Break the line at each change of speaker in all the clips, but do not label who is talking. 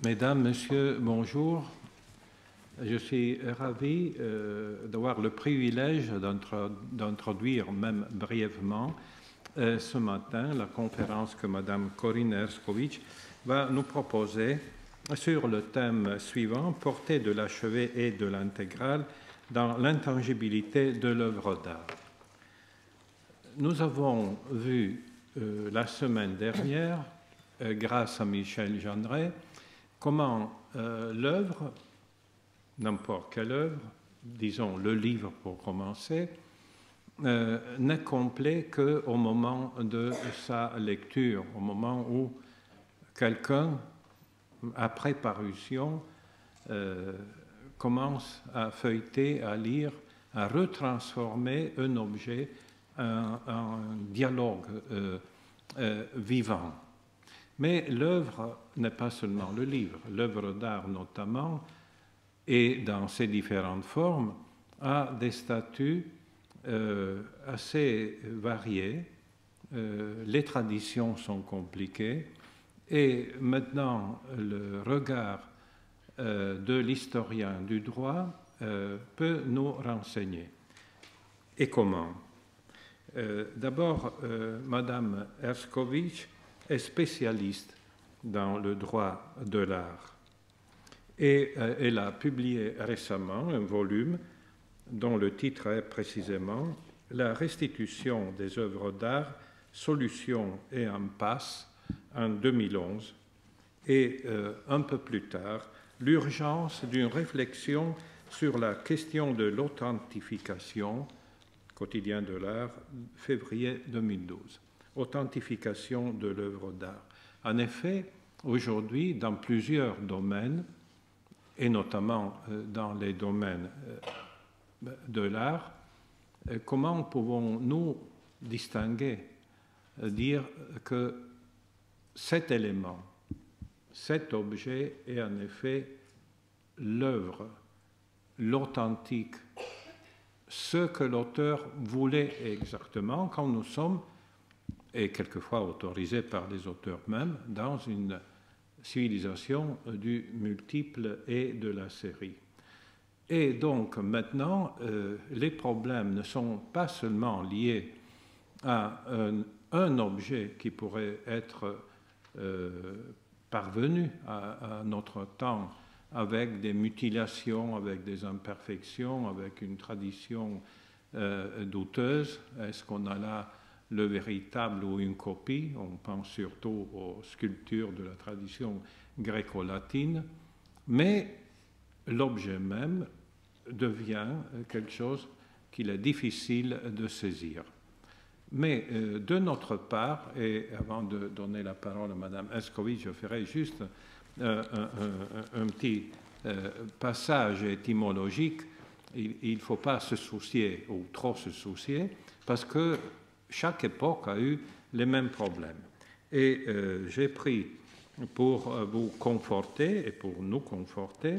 Mesdames, Messieurs, bonjour. Je suis ravi d'avoir le privilège d'introduire, même brièvement, ce matin, la conférence que Mme Corinne Herszkowicz va nous proposer sur le thème suivant, « Portée de l'achevé et de l'intégrale dans l'intangibilité de l'œuvre d'art ». Nous avons vu la semaine dernière, grâce à Michel Jeanneret, comment l'œuvre, n'importe quelle œuvre, disons le livre pour commencer, n'est complet qu'au moment de sa lecture, au moment où quelqu'un, après parution, commence à feuilleter, à lire, à retransformer un objet en dialogue vivant. Mais l'œuvre n'est pas seulement le livre. L'œuvre d'art, notamment, et dans ses différentes formes, a des statuts assez variés. Les traditions sont compliquées. Et maintenant, le regard de l'historien du droit peut nous renseigner. Et comment? D'abord, Mme Herszkowicz est spécialiste dans le droit de l'art. Et elle a publié récemment un volume dont le titre est précisément « La restitution des œuvres d'art, solutions et impasse » en 2011. Et un peu plus tard, « L'urgence d'une réflexion sur la question de l'authentification » Quotidien de l'art, février 2012. Authentification de l'œuvre d'art. En effet, aujourd'hui, dans plusieurs domaines, et notamment dans les domaines de l'art, comment pouvons-nous distinguer, dire que cet élément, cet objet est en effet l'œuvre, l'authentique, ce que l'auteur voulait exactement quand nous sommes, et quelquefois autorisés par les auteurs même, dans une civilisation du multiple et de la série. Et donc maintenant, les problèmes ne sont pas seulement liés à un objet qui pourrait être parvenu à notre temps avec des mutilations, avec des imperfections, avec une tradition douteuse. Est-ce qu'on a là le véritable ou une copie? On pense surtout aux sculptures de la tradition gréco-latine. Mais l'objet même devient quelque chose qu'il est difficile de saisir. Mais de notre part, et avant de donner la parole à Mme Herszkowicz, je ferai juste un petit passage étymologique. Il ne faut pas se soucier ou trop se soucier parce que chaque époque a eu les mêmes problèmes. Et j'ai pris pour vous conforter et pour nous conforter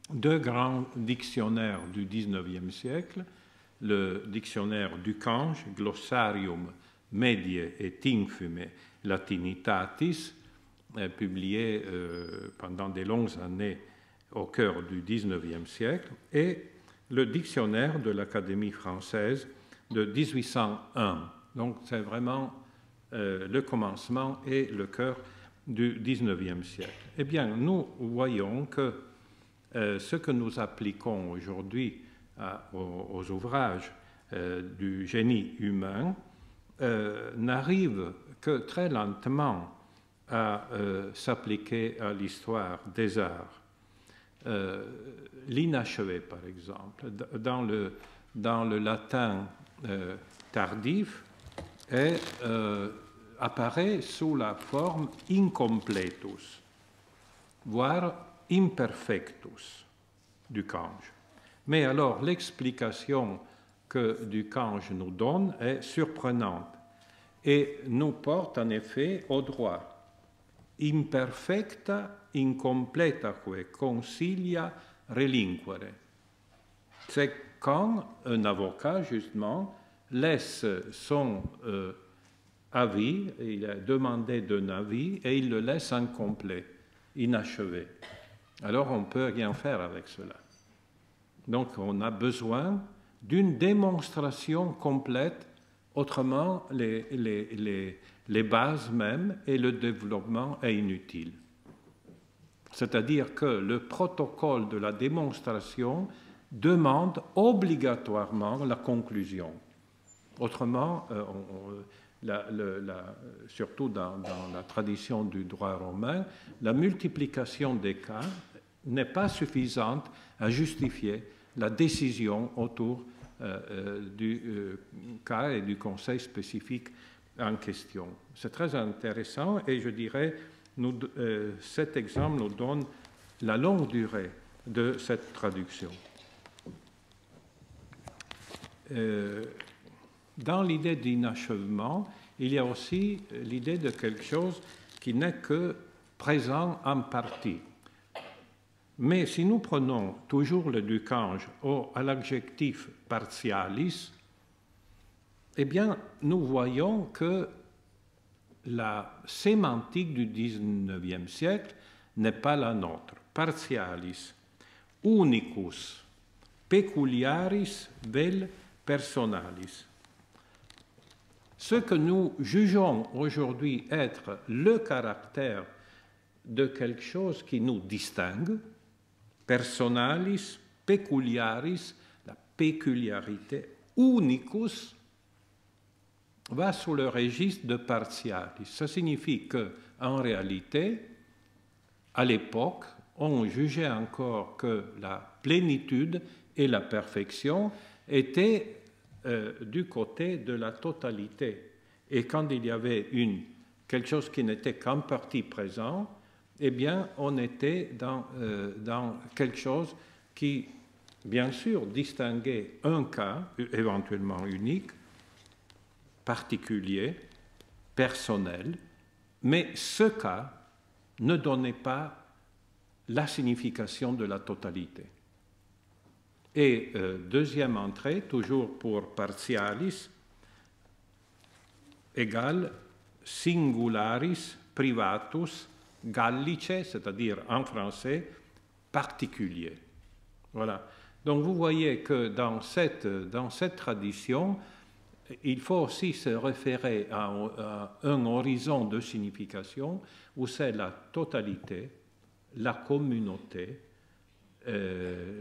deux grands dictionnaires du XIXe siècle, le dictionnaire Ducange, Glossarium Mediae et Infume Latinitatis, publié pendant de longues années au cœur du XIXe siècle, et le dictionnaire de l'Académie française de 1801. Donc c'est vraiment le commencement et le cœur du XIXe siècle. Eh bien, nous voyons que ce que nous appliquons aujourd'hui aux ouvrages du génie humain n'arrive que très lentement à s'appliquer à l'histoire des arts. L'inachevé, par exemple, dans le latin tardif, apparaît sous la forme incompletus, voire imperfectus, Ducange. Mais alors, l'explication que Ducange nous donne est surprenante et nous porte en effet au droit. Imperfecta incompletaque consilia relinquere. C'est quand un avocat, justement, laisse son avis, il a demandé d'un avis et il le laisse incomplet. inachevé. Alors on ne peut rien faire avec cela. Donc on a besoin d'une démonstration complète, autrement les bases même et le développement est inutile. C'est-à-dire que le protocole de la démonstration demande obligatoirement la conclusion. Autrement, surtout dans la tradition du droit romain, la multiplication des cas n'est pas suffisante à justifier la décision autour du cas et du conseil spécifique en question. C'est très intéressant et je dirais, cet exemple nous donne la longue durée de cette traduction. Dans l'idée d'inachèvement, il y a aussi l'idée de quelque chose qui n'est que présent en partie. Mais si nous prenons toujours le ducange à l'adjectif partialis, eh bien, nous voyons que la sémantique du XIXe siècle n'est pas la nôtre. Partialis, unicus, peculiaris vel personalis. Ce que nous jugeons aujourd'hui être le caractère de quelque chose qui nous distingue, personalis, peculiaris, la péculiarité, unicus, va sous le registre de partialis. Ça signifie qu'en réalité, à l'époque, on jugeait encore que la plénitude et la perfection étaient du côté de la totalité. Et quand il y avait quelque chose qui n'était qu'en partie présent, eh bien, on était dans quelque chose qui, bien sûr, distinguait un cas, éventuellement unique, particulier, personnel, mais ce cas ne donnait pas la signification de la totalité. Et deuxième entrée, toujours pour partialis, égale singularis privatus gallice, c'est-à-dire en français, particulier. Voilà. Donc vous voyez que dans cette tradition, il faut aussi se référer à un horizon de signification où c'est la totalité, la communauté,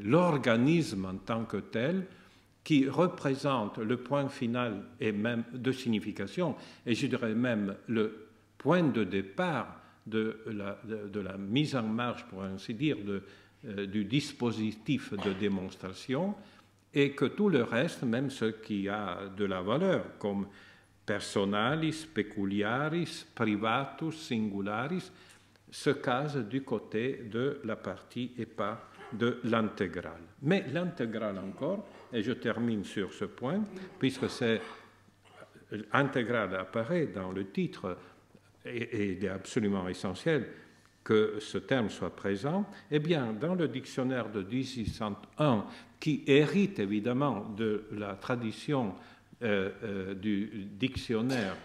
l'organisme en tant que tel qui représente le point final et même de signification, et je dirais même le point de départ de la mise en marche, pour ainsi dire, du dispositif de démonstration, et que tout le reste, même ce qui a de la valeur, comme personalis, peculiaris, privatus, singularis, se case du côté de la partie et pas de l'intégrale. Mais l'intégrale encore, et je termine sur ce point, puisque l'intégrale apparaît dans le titre, et il est absolument essentiel que ce terme soit présent, eh bien, dans le dictionnaire de 1801, qui hérite évidemment de la tradition du dictionnaire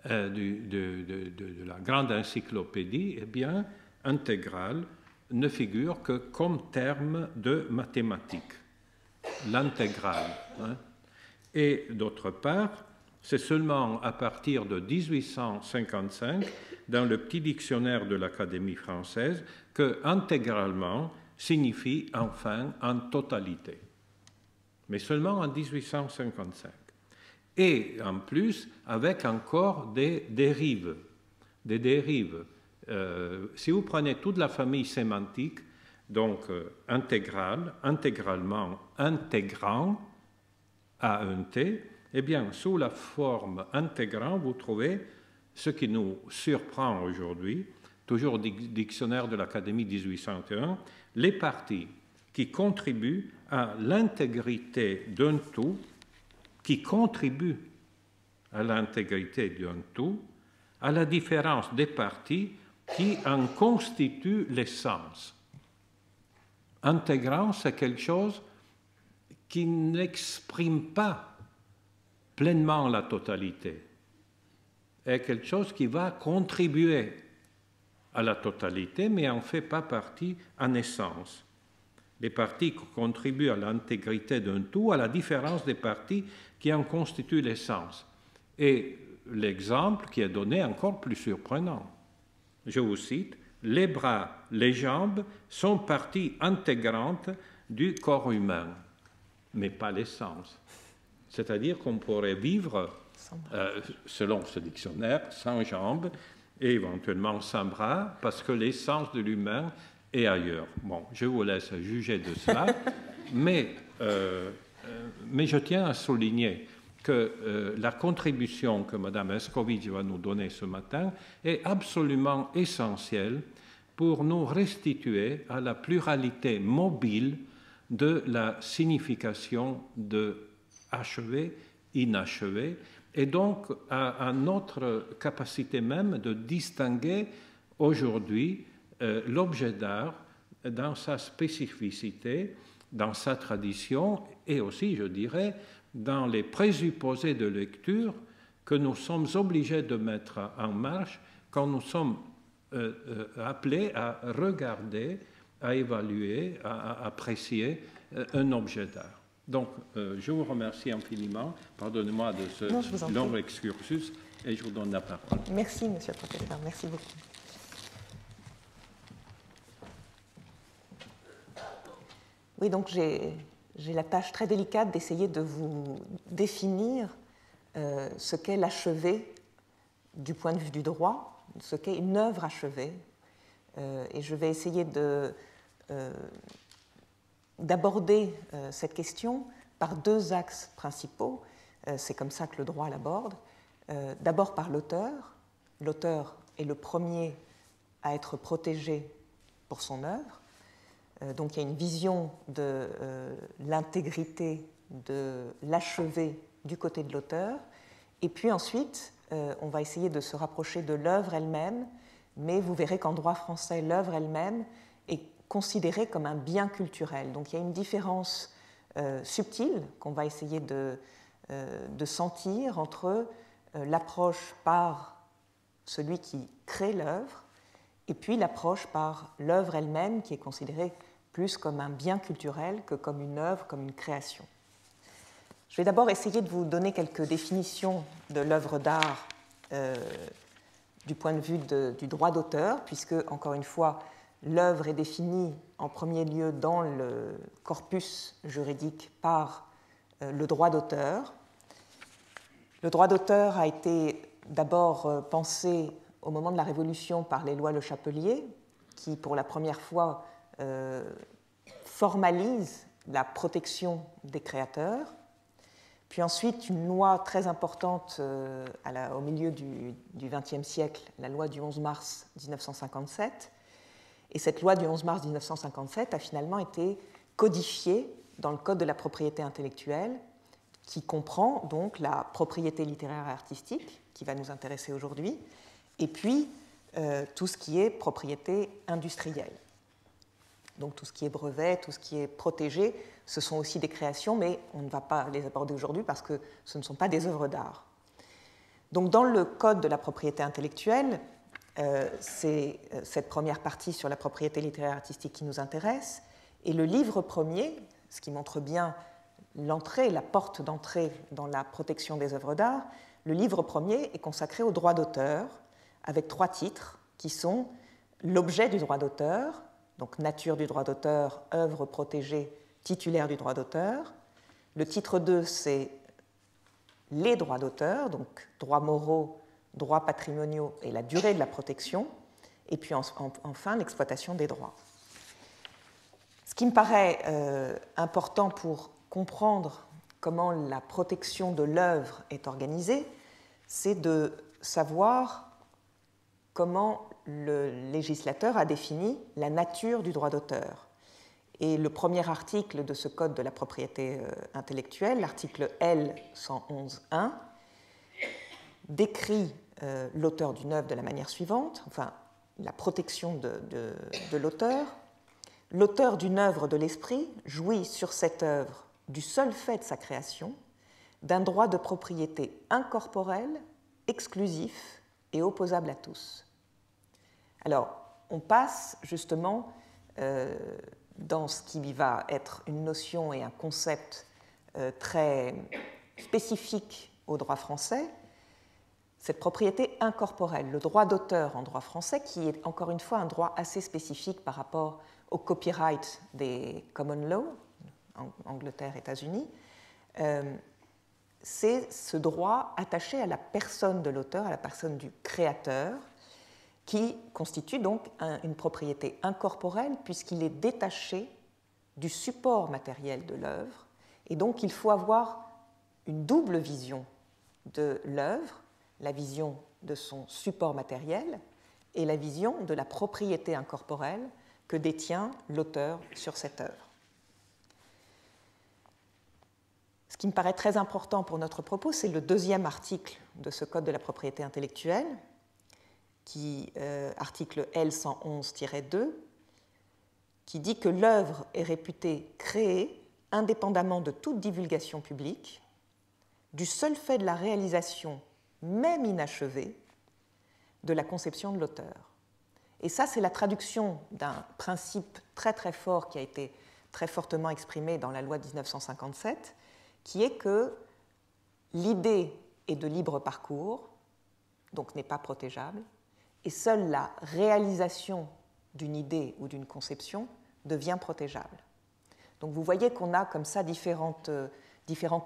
de la grande encyclopédie, eh bien, intégrale ne figure que comme terme de mathématiques, l'intégrale. Hein. Et d'autre part, c'est seulement à partir de 1855, dans le petit dictionnaire de l'Académie française, que intégralement signifie enfin en totalité. Mais seulement en 1855. Et en plus, avec encore des dérives. Des dérives. Si vous prenez toute la famille sémantique, donc intégrale, intégralement, intégrant, A-N-T, eh bien, sous la forme intégrant, vous trouvez ce qui nous surprend aujourd'hui, toujours au dictionnaire de l'Académie 1801, les parties qui contribuent à l'intégrité d'un tout, qui contribuent à l'intégrité d'un tout, à la différence des parties qui en constituent l'essence. Intégrant, c'est quelque chose qui n'exprime pas pleinement la totalité, est quelque chose qui va contribuer à la totalité, mais n'en fait pas partie en essence. Les parties contribuent à l'intégrité d'un tout, à la différence des parties qui en constituent l'essence. Et l'exemple qui est donné est encore plus surprenant. Je vous cite, « Les bras, les jambes sont parties intégrantes du corps humain, mais pas l'essence. » C'est-à-dire qu'on pourrait vivre, selon ce dictionnaire, sans jambes et éventuellement sans bras, parce que l'essence de l'humain est ailleurs. Bon, je vous laisse juger de cela, mais je tiens à souligner que la contribution que Mme Escovitch va nous donner ce matin est absolument essentielle pour nous restituer à la pluralité mobile de la signification de achevé, inachevé, et donc à notre capacité même de distinguer aujourd'hui l'objet d'art dans sa spécificité, dans sa tradition et aussi, je dirais, dans les présupposés de lecture que nous sommes obligés de mettre en marche quand nous sommes appelés à regarder, à évaluer, à apprécier un objet d'art. Donc, je vous remercie infiniment. Pardonnez-moi de ce long excursus et je vous donne la parole.
Merci, monsieur le professeur. Merci beaucoup. Oui, donc j'ai la tâche très délicate d'essayer de vous définir ce qu'est l'achevé du point de vue du droit, ce qu'est une œuvre achevée. Et je vais essayer d'aborder cette question par deux axes principaux. C'est comme ça que le droit l'aborde. D'abord par l'auteur. L'auteur est le premier à être protégé pour son œuvre. Donc il y a une vision de l'intégrité de l'achevé du côté de l'auteur. Et puis ensuite, on va essayer de se rapprocher de l'œuvre elle-même, mais vous verrez qu'en droit français, l'œuvre elle-même est considérée comme un bien culturel. Donc il y a une différence subtile qu'on va essayer de sentir entre l'approche par celui qui crée l'œuvre et puis l'approche par l'œuvre elle-même qui est considérée plus comme un bien culturel que comme une œuvre, comme une création. Je vais d'abord essayer de vous donner quelques définitions de l'œuvre d'art du point de vue du droit d'auteur, puisque, encore une fois, l'œuvre est définie en premier lieu dans le corpus juridique par le droit d'auteur. Le droit d'auteur a été d'abord pensé au moment de la Révolution par les lois Le Chapelier, qui, pour la première fois, formalise la protection des créateurs. Puis ensuite, une loi très importante au milieu du XXe siècle, la loi du 11 mars 1957. Et cette loi du 11 mars 1957 a finalement été codifiée dans le Code de la propriété intellectuelle, qui comprend donc la propriété littéraire et artistique, qui va nous intéresser aujourd'hui, et puis tout ce qui est propriété industrielle. Donc tout ce qui est brevet, tout ce qui est protégé, ce sont aussi des créations, mais on ne va pas les aborder aujourd'hui parce que ce ne sont pas des œuvres d'art. Donc dans le Code de la propriété intellectuelle, c'est cette première partie sur la propriété littéraire et artistique qui nous intéresse, et le livre premier, ce qui montre bien l'entrée, la porte d'entrée dans la protection des œuvres d'art, le livre premier est consacré au droit d'auteur, avec 3 titres qui sont l'objet du droit d'auteur, donc nature du droit d'auteur, œuvre protégée, titulaire du droit d'auteur. Le titre 2, c'est les droits d'auteur, donc droits moraux, droits patrimoniaux et la durée de la protection. Et puis enfin, l'exploitation des droits. Ce qui me paraît important pour comprendre comment la protection de l'œuvre est organisée, c'est de savoir comment le législateur a défini la nature du droit d'auteur. Et le premier article de ce Code de la propriété intellectuelle, l'article L111.1, décrit l'auteur d'une œuvre de la manière suivante, enfin la protection de l'auteur. L'auteur d'une œuvre de l'esprit jouit sur cette œuvre du seul fait de sa création d'un droit de propriété incorporel, exclusif et opposable à tous. Alors, on passe justement dans ce qui va être une notion et un concept très spécifique au droit français, cette propriété incorporelle, le droit d'auteur en droit français, qui est encore une fois un droit assez spécifique par rapport au copyright des common law, Angleterre, États-Unis, c'est ce droit attaché à la personne de l'auteur, à la personne du créateur, qui constitue donc une propriété incorporelle puisqu'il est détaché du support matériel de l'œuvre, et donc il faut avoir une double vision de l'œuvre, la vision de son support matériel et la vision de la propriété incorporelle que détient l'auteur sur cette œuvre. Ce qui me paraît très important pour notre propos, c'est le deuxième article de ce Code de la propriété intellectuelle, article L111-2, qui dit que l'œuvre est réputée créée indépendamment de toute divulgation publique, du seul fait de la réalisation, même inachevée, de la conception de l'auteur. Et ça, c'est la traduction d'un principe très très fort qui a été très fortement exprimé dans la loi de 1957, qui est que l'idée est de libre parcours, donc n'est pas protégeable, et seule la réalisation d'une idée ou d'une conception devient protégeable. Donc vous voyez qu'on a comme ça différents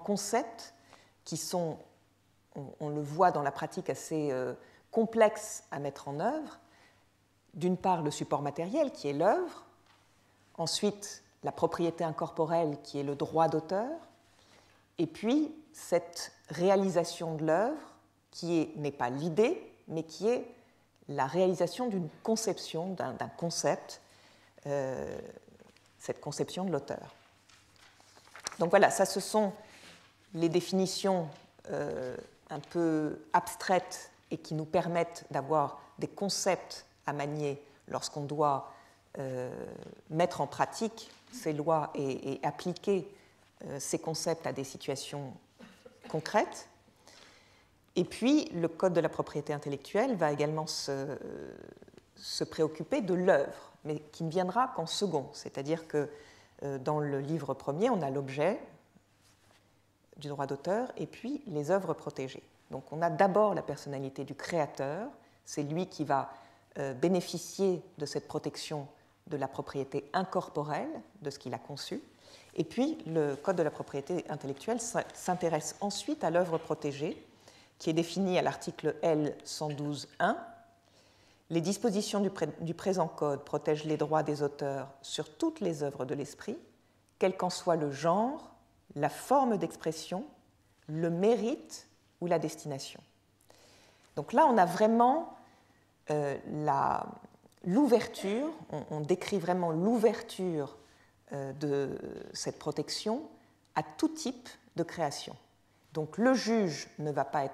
concepts qui sont, on le voit dans la pratique, assez complexes à mettre en œuvre. D'une part, le support matériel qui est l'œuvre, ensuite la propriété incorporelle qui est le droit d'auteur, et puis cette réalisation de l'œuvre qui n'est pas l'idée, mais qui est la réalisation d'une conception, d'un concept, cette conception de l'auteur. Donc voilà, ça ce sont les définitions un peu abstraites et qui nous permettent d'avoir des concepts à manier lorsqu'on doit mettre en pratique ces lois et appliquer ces concepts à des situations concrètes. Et puis, le Code de la propriété intellectuelle va également se préoccuper de l'œuvre, mais qui ne viendra qu'en second. C'est-à-dire que dans le livre premier, on a l'objet du droit d'auteur et puis les œuvres protégées. Donc on a d'abord la personnalité du créateur, c'est lui qui va bénéficier de cette protection de la propriété incorporelle de ce qu'il a conçu. Et puis le Code de la propriété intellectuelle s'intéresse ensuite à l'œuvre protégée, qui est définie à l'article L112.1. Les dispositions du présent Code protègent les droits des auteurs sur toutes les œuvres de l'esprit, quel qu'en soit le genre, la forme d'expression, le mérite ou la destination. Donc là, on a vraiment l'ouverture, on décrit vraiment l'ouverture de cette protection à tout type de création. Donc le juge ne va pas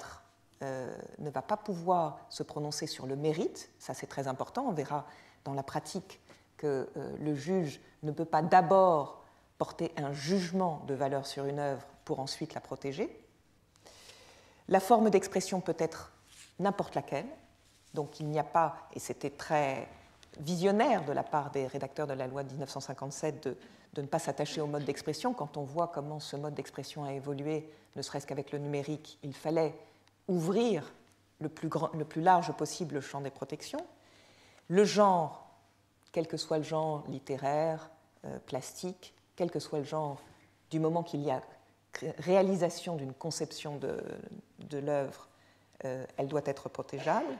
pouvoir se prononcer sur le mérite, ça c'est très important, on verra dans la pratique que le juge ne peut pas d'abord porter un jugement de valeur sur une œuvre pour ensuite la protéger. La forme d'expression peut être n'importe laquelle, donc il n'y a pas, et c'était très visionnaire de la part des rédacteurs de la loi de 1957 de ne pas s'attacher au mode d'expression. Quand on voit comment ce mode d'expression a évolué, ne serait-ce qu'avec le numérique, il fallait ouvrir le plus large possible le champ des protections. Le genre, quel que soit le genre littéraire, plastique, quel que soit le genre, du moment qu'il y a réalisation d'une conception de l'œuvre, elle doit être protégeable.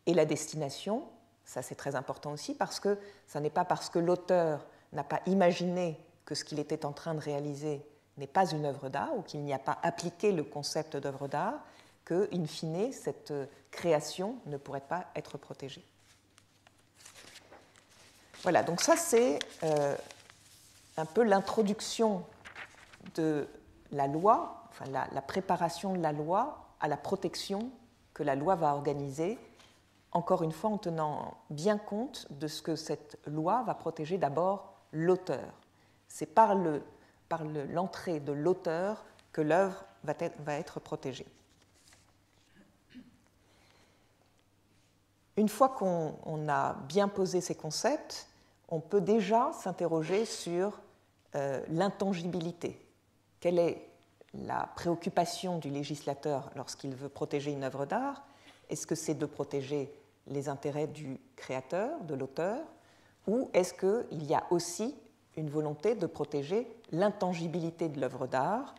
Et la destination, ça c'est très important aussi, parce que ce n'est pas parce que l'auteur n'a pas imaginé que ce qu'il était en train de réaliser n'est pas une œuvre d'art, ou qu'il n'y a pas appliqué le concept d'œuvre d'art, que, in fine, cette création ne pourrait pas être protégée. Voilà, donc ça c'est un peu l'introduction de la loi, enfin la préparation de la loi à la protection que la loi va organiser, encore une fois en tenant bien compte de ce que cette loi va protéger d'abord l'auteur. C'est par l'entrée de l'auteur que l'œuvre va être protégée. une fois qu'on a bien posé ces concepts, on peut déjà s'interroger sur l'intangibilité. Quelle est la préoccupation du législateur lorsqu'il veut protéger une œuvre d'art? Est-ce que c'est de protéger les intérêts du créateur, de l'auteur, ou est-ce qu'il y a aussi une volonté de protéger l'intangibilité de l'œuvre d'art?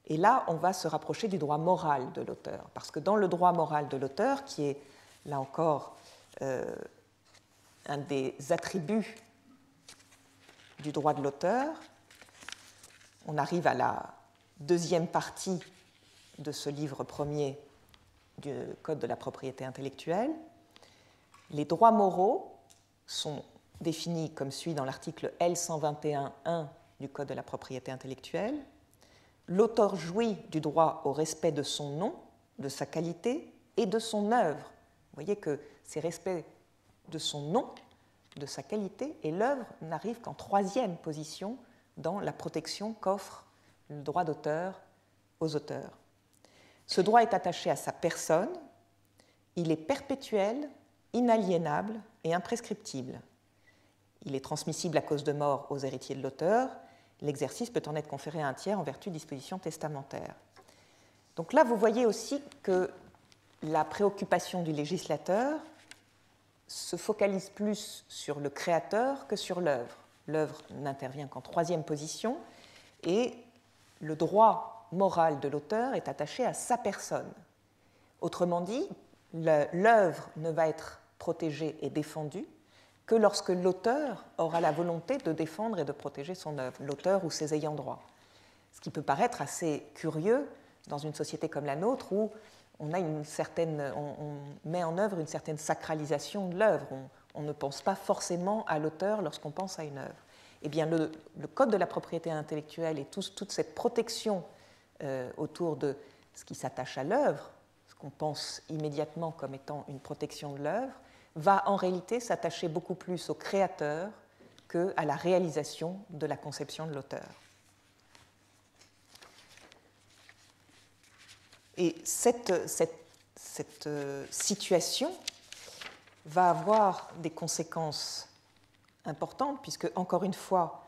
Et là, on va se rapprocher du droit moral de l'auteur, parce que dans le droit moral de l'auteur, qui est là encore un des attributs du droit de l'auteur, on arrive à la deuxième partie de ce livre premier du Code de la propriété intellectuelle. Les droits moraux sont définis comme suit dans l'article L121.1 du Code de la propriété intellectuelle. L'auteur jouit du droit au respect de son nom, de sa qualité et de son œuvre. Vous voyez que ces respects de son nom, de sa qualité et l'œuvre n'arrivent qu'en troisième position dans la protection qu'offre le droit d'auteur aux auteurs. Ce droit est attaché à sa personne, il est perpétuel, inaliénable et imprescriptible. Il est transmissible à cause de mort aux héritiers de l'auteur. L'exercice peut en être conféré à un tiers en vertu de dispositions testamentaires. Donc là, vous voyez aussi que la préoccupation du législateur se focalise plus sur le créateur que sur l'œuvre. L'œuvre n'intervient qu'en troisième position et le droit moral de l'auteur est attaché à sa personne. Autrement dit, l'œuvre ne va être protégée et défendue que lorsque l'auteur aura la volonté de défendre et de protéger son œuvre, l'auteur ou ses ayants droit. Ce qui peut paraître assez curieux dans une société comme la nôtre où on met en œuvre une certaine sacralisation de l'œuvre. On ne pense pas forcément à l'auteur lorsqu'on pense à une œuvre. Eh bien, le Code de la propriété intellectuelle et toute cette protection autour de ce qui s'attache à l'œuvre, ce qu'on pense immédiatement comme étant une protection de l'œuvre, va en réalité s'attacher beaucoup plus au créateur qu'à la réalisation de la conception de l'auteur. Et cette situation va avoir des conséquences importantes, puisque, encore une fois,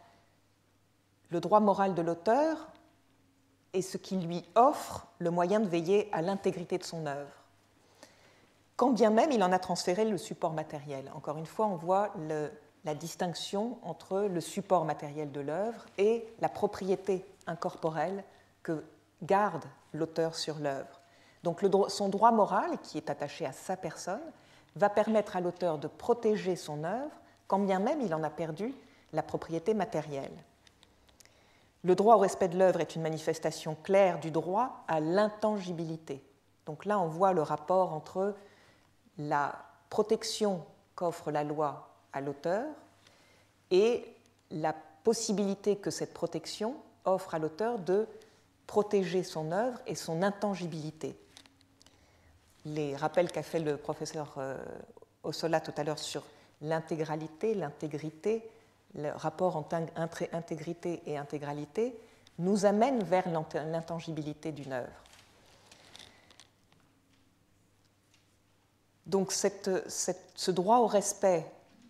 le droit moral de l'auteur est ce qui lui offre le moyen de veiller à l'intégrité de son œuvre, quand bien même il en a transféré le support matériel. Encore une fois, on voit la distinction entre le support matériel de l'œuvre et la propriété incorporelle que garde l'auteur sur l'œuvre. Donc son droit moral, qui est attaché à sa personne, va permettre à l'auteur de protéger son œuvre, quand bien même il en a perdu la propriété matérielle. Le droit au respect de l'œuvre est une manifestation claire du droit à l'intangibilité. Donc là, on voit le rapport entre la protection qu'offre la loi à l'auteur et la possibilité que cette protection offre à l'auteur de protéger son œuvre et son intangibilité. Les rappels qu'a fait le professeur Ossola tout à l'heure sur l'intégralité, l'intégrité, le rapport entre intégrité et intégralité nous amènent vers l'intangibilité d'une œuvre. Donc ce droit au respect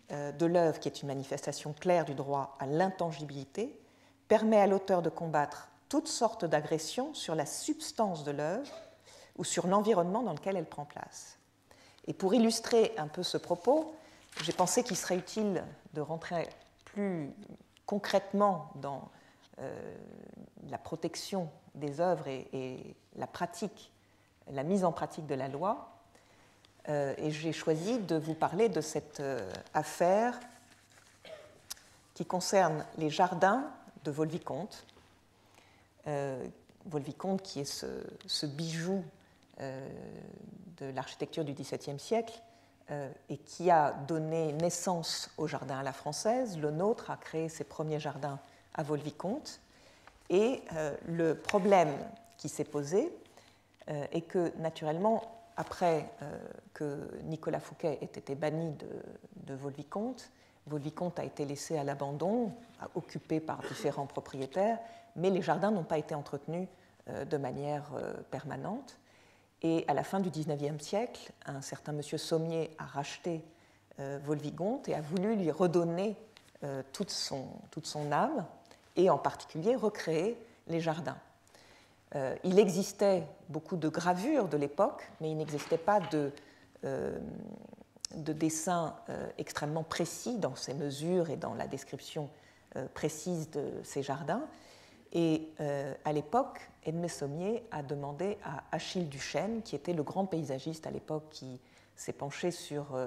de l'œuvre, qui est une manifestation claire du droit à l'intangibilité, permet à l'auteur de combattre toutes sortes d'agressions sur la substance de l'œuvre ou sur l'environnement dans lequel elle prend place. Et pour illustrer un peu ce propos, j'ai pensé qu'il serait utile de rentrer plus concrètement dans la protection des œuvres et la mise en pratique de la loi. Et j'ai choisi de vous parler de cette affaire qui concerne les jardins de Vaux-le-Vicomte. Vaux-le-Vicomte, qui est ce bijou de l'architecture du XVIIe siècle et qui a donné naissance au jardin à la française. Le nôtre a créé ses premiers jardins à Vaux-le-Vicomte. Et le problème qui s'est posé est que, naturellement, après que Nicolas Fouquet ait été banni de Vaux-le-Vicomte, Vaux-le-Vicomte a été laissé à l'abandon, occupé par différents propriétaires, mais les jardins n'ont pas été entretenus de manière permanente. Et à la fin du XIXe siècle, un certain monsieur Sommier a racheté Volvigonte et a voulu lui redonner toute son âme, et en particulier recréer les jardins. Il existait beaucoup de gravures de l'époque, mais il n'existait pas de dessins extrêmement précis dans ses mesures et dans la description précise de ces jardins. Et à l'époque, Edmé Sommier a demandé à Achille Duchesne, qui était le grand paysagiste à l'époque, qui s'est penché sur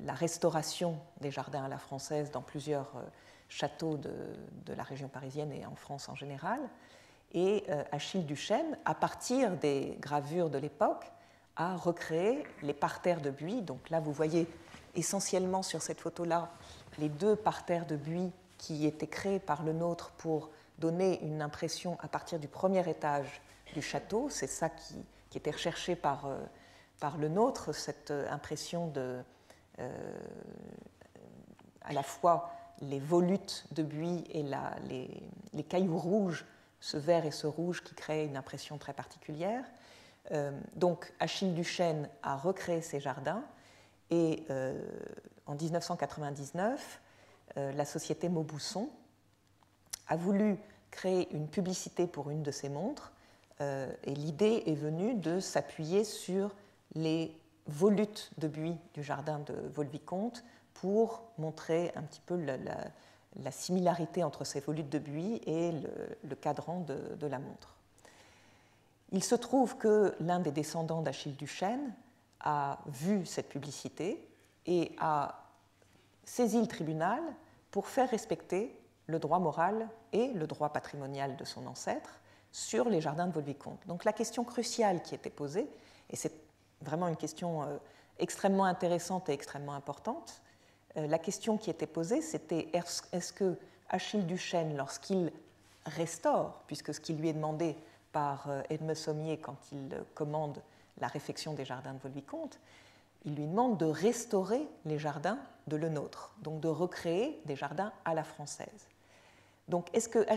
la restauration des jardins à la française dans plusieurs châteaux de la région parisienne et en France en général. Et Achille Duchesne, à partir des gravures de l'époque, a recréé les parterres de buis. Donc là, vous voyez essentiellement sur cette photo-là les deux parterres de buis qui étaient créés par Le Nôtre pour donner une impression à partir du premier étage du château. C'est ça qui était recherché par Le Nôtre, cette impression de à la fois les volutes de buis et les cailloux rouges, ce vert et ce rouge qui créent une impression très particulière. Donc Achille Duchesne a recréé ces jardins et en 1999, la société Maubousson a voulu créer une publicité pour une de ses montres et l'idée est venue de s'appuyer sur les volutes de buis du jardin de Volviconte pour montrer un petit peu la similarité entre ces volutes de buis et le cadran de la montre. Il se trouve que l'un des descendants d'Achille Duchesne a vu cette publicité et a saisi le tribunal pour faire respecter le droit moral et le droit patrimonial de son ancêtre sur les jardins de Volviconte. Donc la question cruciale qui était posée, et c'est vraiment une question extrêmement intéressante et extrêmement importante, la question qui était posée, c'était est-ce que Achille Duchesne, lorsqu'il restaure, puisque ce qui lui est demandé par Edme Sommier quand il commande la réfection des jardins de Volviconte, il lui demande de restaurer les jardins de Le Nôtre, donc de recréer des jardins à la française. Donc est-ce que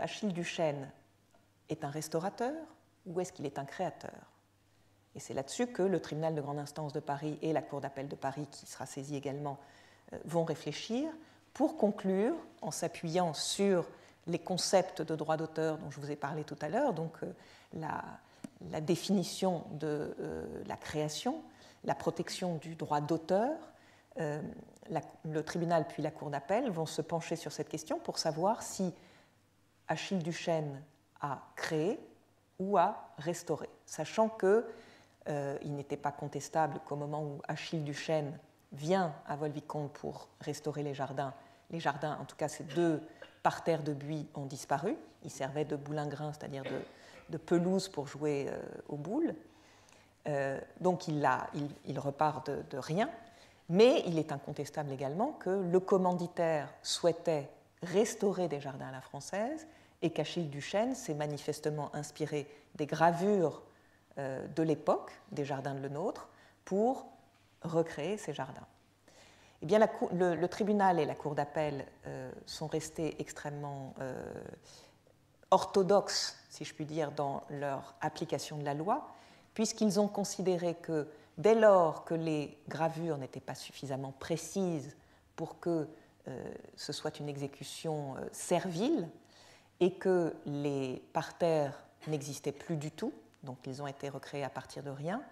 Achille Duchesne est un restaurateur ou est-ce qu'il est un créateur? Et c'est là-dessus que le tribunal de grande instance de Paris et la cour d'appel de Paris, qui sera saisie également, vont réfléchir pour conclure, en s'appuyant sur les concepts de droit d'auteur dont je vous ai parlé tout à l'heure, donc la définition de la création, la protection du droit d'auteur. Le tribunal puis la cour d'appel vont se pencher sur cette question pour savoir si Achille Duchesne a créé ou a restauré, sachant qu'il n'était pas contestable qu'au moment où Achille Duchesne vient à Volviconte pour restaurer les jardins, en tout cas ces deux parterres de buis ont disparu. Ils servaient de boulingrin, c'est-à-dire de pelouse pour jouer aux boules. Donc il repart de rien, mais il est incontestable également que le commanditaire souhaitait restaurer des jardins à la française et qu'Achille Duchesne s'est manifestement inspiré des gravures de l'époque, des jardins de Le Nôtre, pour recréer ces jardins. Eh bien, le tribunal et la cour d'appel sont restés extrêmement orthodoxes, si je puis dire, dans leur application de la loi, puisqu'ils ont considéré que dès lors que les gravures n'étaient pas suffisamment précises pour que ce soit une exécution servile et que les parterres n'existaient plus du tout, donc ils ont été recréés à partir de rien,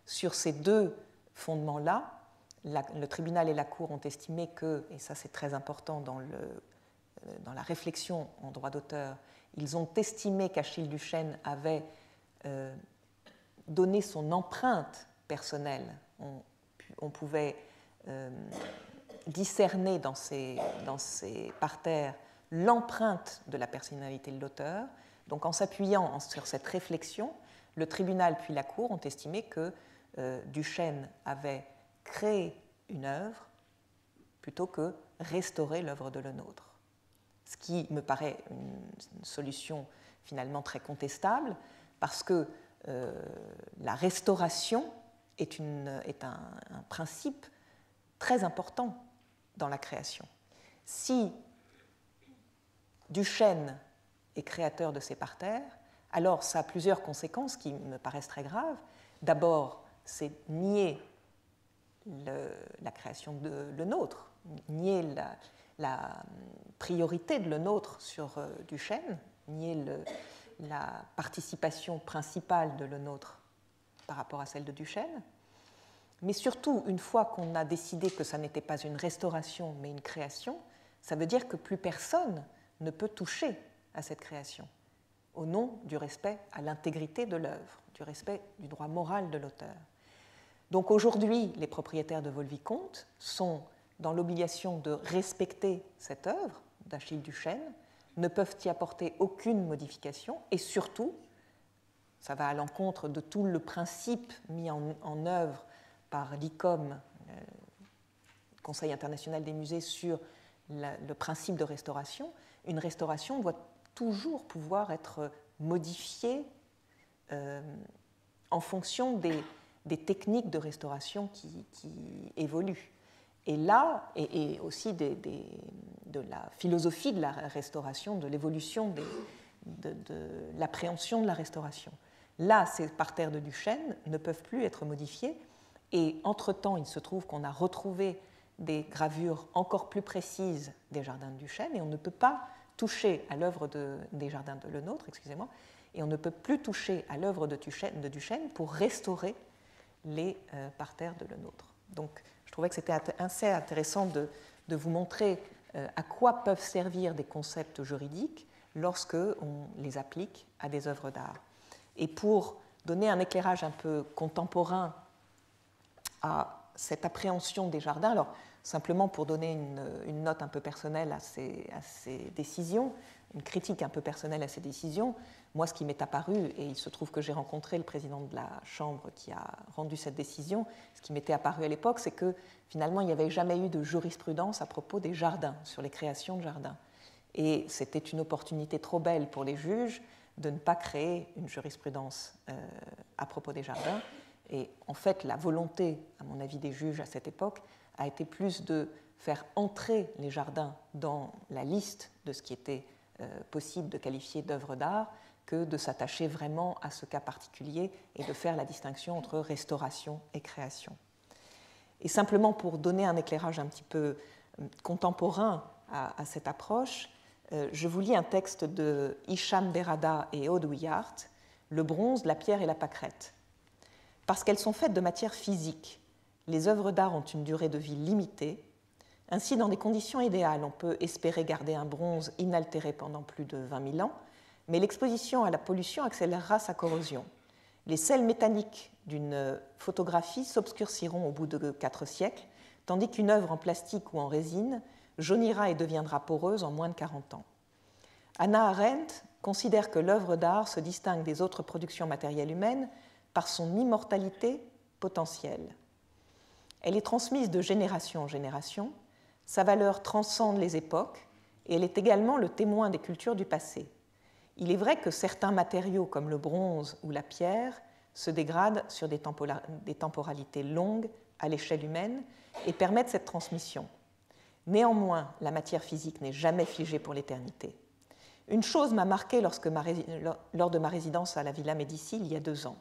sur ces deux fondements-là, le tribunal et la cour ont estimé que, et ça c'est très important dans la réflexion en droit d'auteur, ils ont estimé qu'Achille Duchesne avait donné son empreinte personnelle. On pouvait discerner dans ces parterres l'empreinte de la personnalité de l'auteur. Donc en s'appuyant sur cette réflexion, le tribunal puis la cour ont estimé que Duchesne avait créé une œuvre plutôt que restaurer l'œuvre de Le Nôtre. Ce qui me paraît une solution finalement très contestable parce que la restauration est un principe très important dans la création. Si Duchesne est créateur de ces parterres, alors ça a plusieurs conséquences qui me paraissent très graves. D'abord, c'est nier la création de Le Nôtre, nier la priorité de Le Nôtre sur Duchesne, nier la participation principale de Le Nôtre par rapport à celle de Duchesne. Mais surtout, une fois qu'on a décidé que ça n'était pas une restauration mais une création, ça veut dire que plus personne ne peut toucher à cette création, au nom du respect à l'intégrité de l'œuvre, du respect du droit moral de l'auteur. Donc aujourd'hui, les propriétaires de Vaux-le-Vicomte sont dans l'obligation de respecter cette œuvre d'Achille Duchesne, ne peuvent y apporter aucune modification, et surtout, ça va à l'encontre de tout le principe mis en œuvre par l'ICOM, Conseil international des musées, sur le principe de restauration. Une restauration doit toujours pouvoir être modifiée en fonction des techniques de restauration qui évoluent. Et là, et aussi de la philosophie de la restauration, de l'évolution de l'appréhension de la restauration. Là, ces parterres de Duchesne ne peuvent plus être modifiés, et entre-temps, il se trouve qu'on a retrouvé des gravures encore plus précises des jardins de Duchesne, et on ne peut pas toucher à l'œuvre des jardins de Le Nôtre, excusez-moi, et on ne peut plus toucher à l'œuvre de Duchesne pour restaurer les parterres de Le Nôtre. Donc, je trouvais que c'était assez intéressant de vous montrer à quoi peuvent servir des concepts juridiques lorsque on les applique à des œuvres d'art. Et pour donner un éclairage un peu contemporain à cette appréhension des jardins, alors simplement pour donner une note un peu personnelle à ces décisions, une critique un peu personnelle à ces décisions, moi ce qui m'est apparu, et il se trouve que j'ai rencontré le président de la Chambre qui a rendu cette décision, ce qui m'était apparu à l'époque, c'est que finalement il n'y avait jamais eu de jurisprudence à propos des jardins, sur les créations de jardins. Et c'était une opportunité trop belle pour les juges de ne pas créer une jurisprudence à propos des jardins. Et en fait, la volonté, à mon avis, des juges à cette époque a été plus de faire entrer les jardins dans la liste de ce qui était possible de qualifier d'œuvre d'art que de s'attacher vraiment à ce cas particulier et de faire la distinction entre restauration et création. Et simplement pour donner un éclairage un petit peu contemporain à cette approche, je vous lis un texte de Hicham Berada et Aude Wihart, Le bronze, la pierre et la pâquerette. Parce qu'elles sont faites de matière physique, les œuvres d'art ont une durée de vie limitée. Ainsi, dans des conditions idéales, on peut espérer garder un bronze inaltéré pendant plus de 20 000 ans, mais l'exposition à la pollution accélérera sa corrosion. Les sels métalliques d'une photographie s'obscurciront au bout de 4 siècles, tandis qu'une œuvre en plastique ou en résine jaunira et deviendra poreuse en moins de 40 ans. Hannah Arendt considère que l'œuvre d'art se distingue des autres productions matérielles humaines par son immortalité potentielle. Elle est transmise de génération en génération, sa valeur transcende les époques et elle est également le témoin des cultures du passé. Il est vrai que certains matériaux comme le bronze ou la pierre se dégradent sur des temporalités longues à l'échelle humaine et permettent cette transmission. Néanmoins, la matière physique n'est jamais figée pour l'éternité. Une chose m'a marquée lors de ma résidence à la Villa Médicis il y a 2 ans.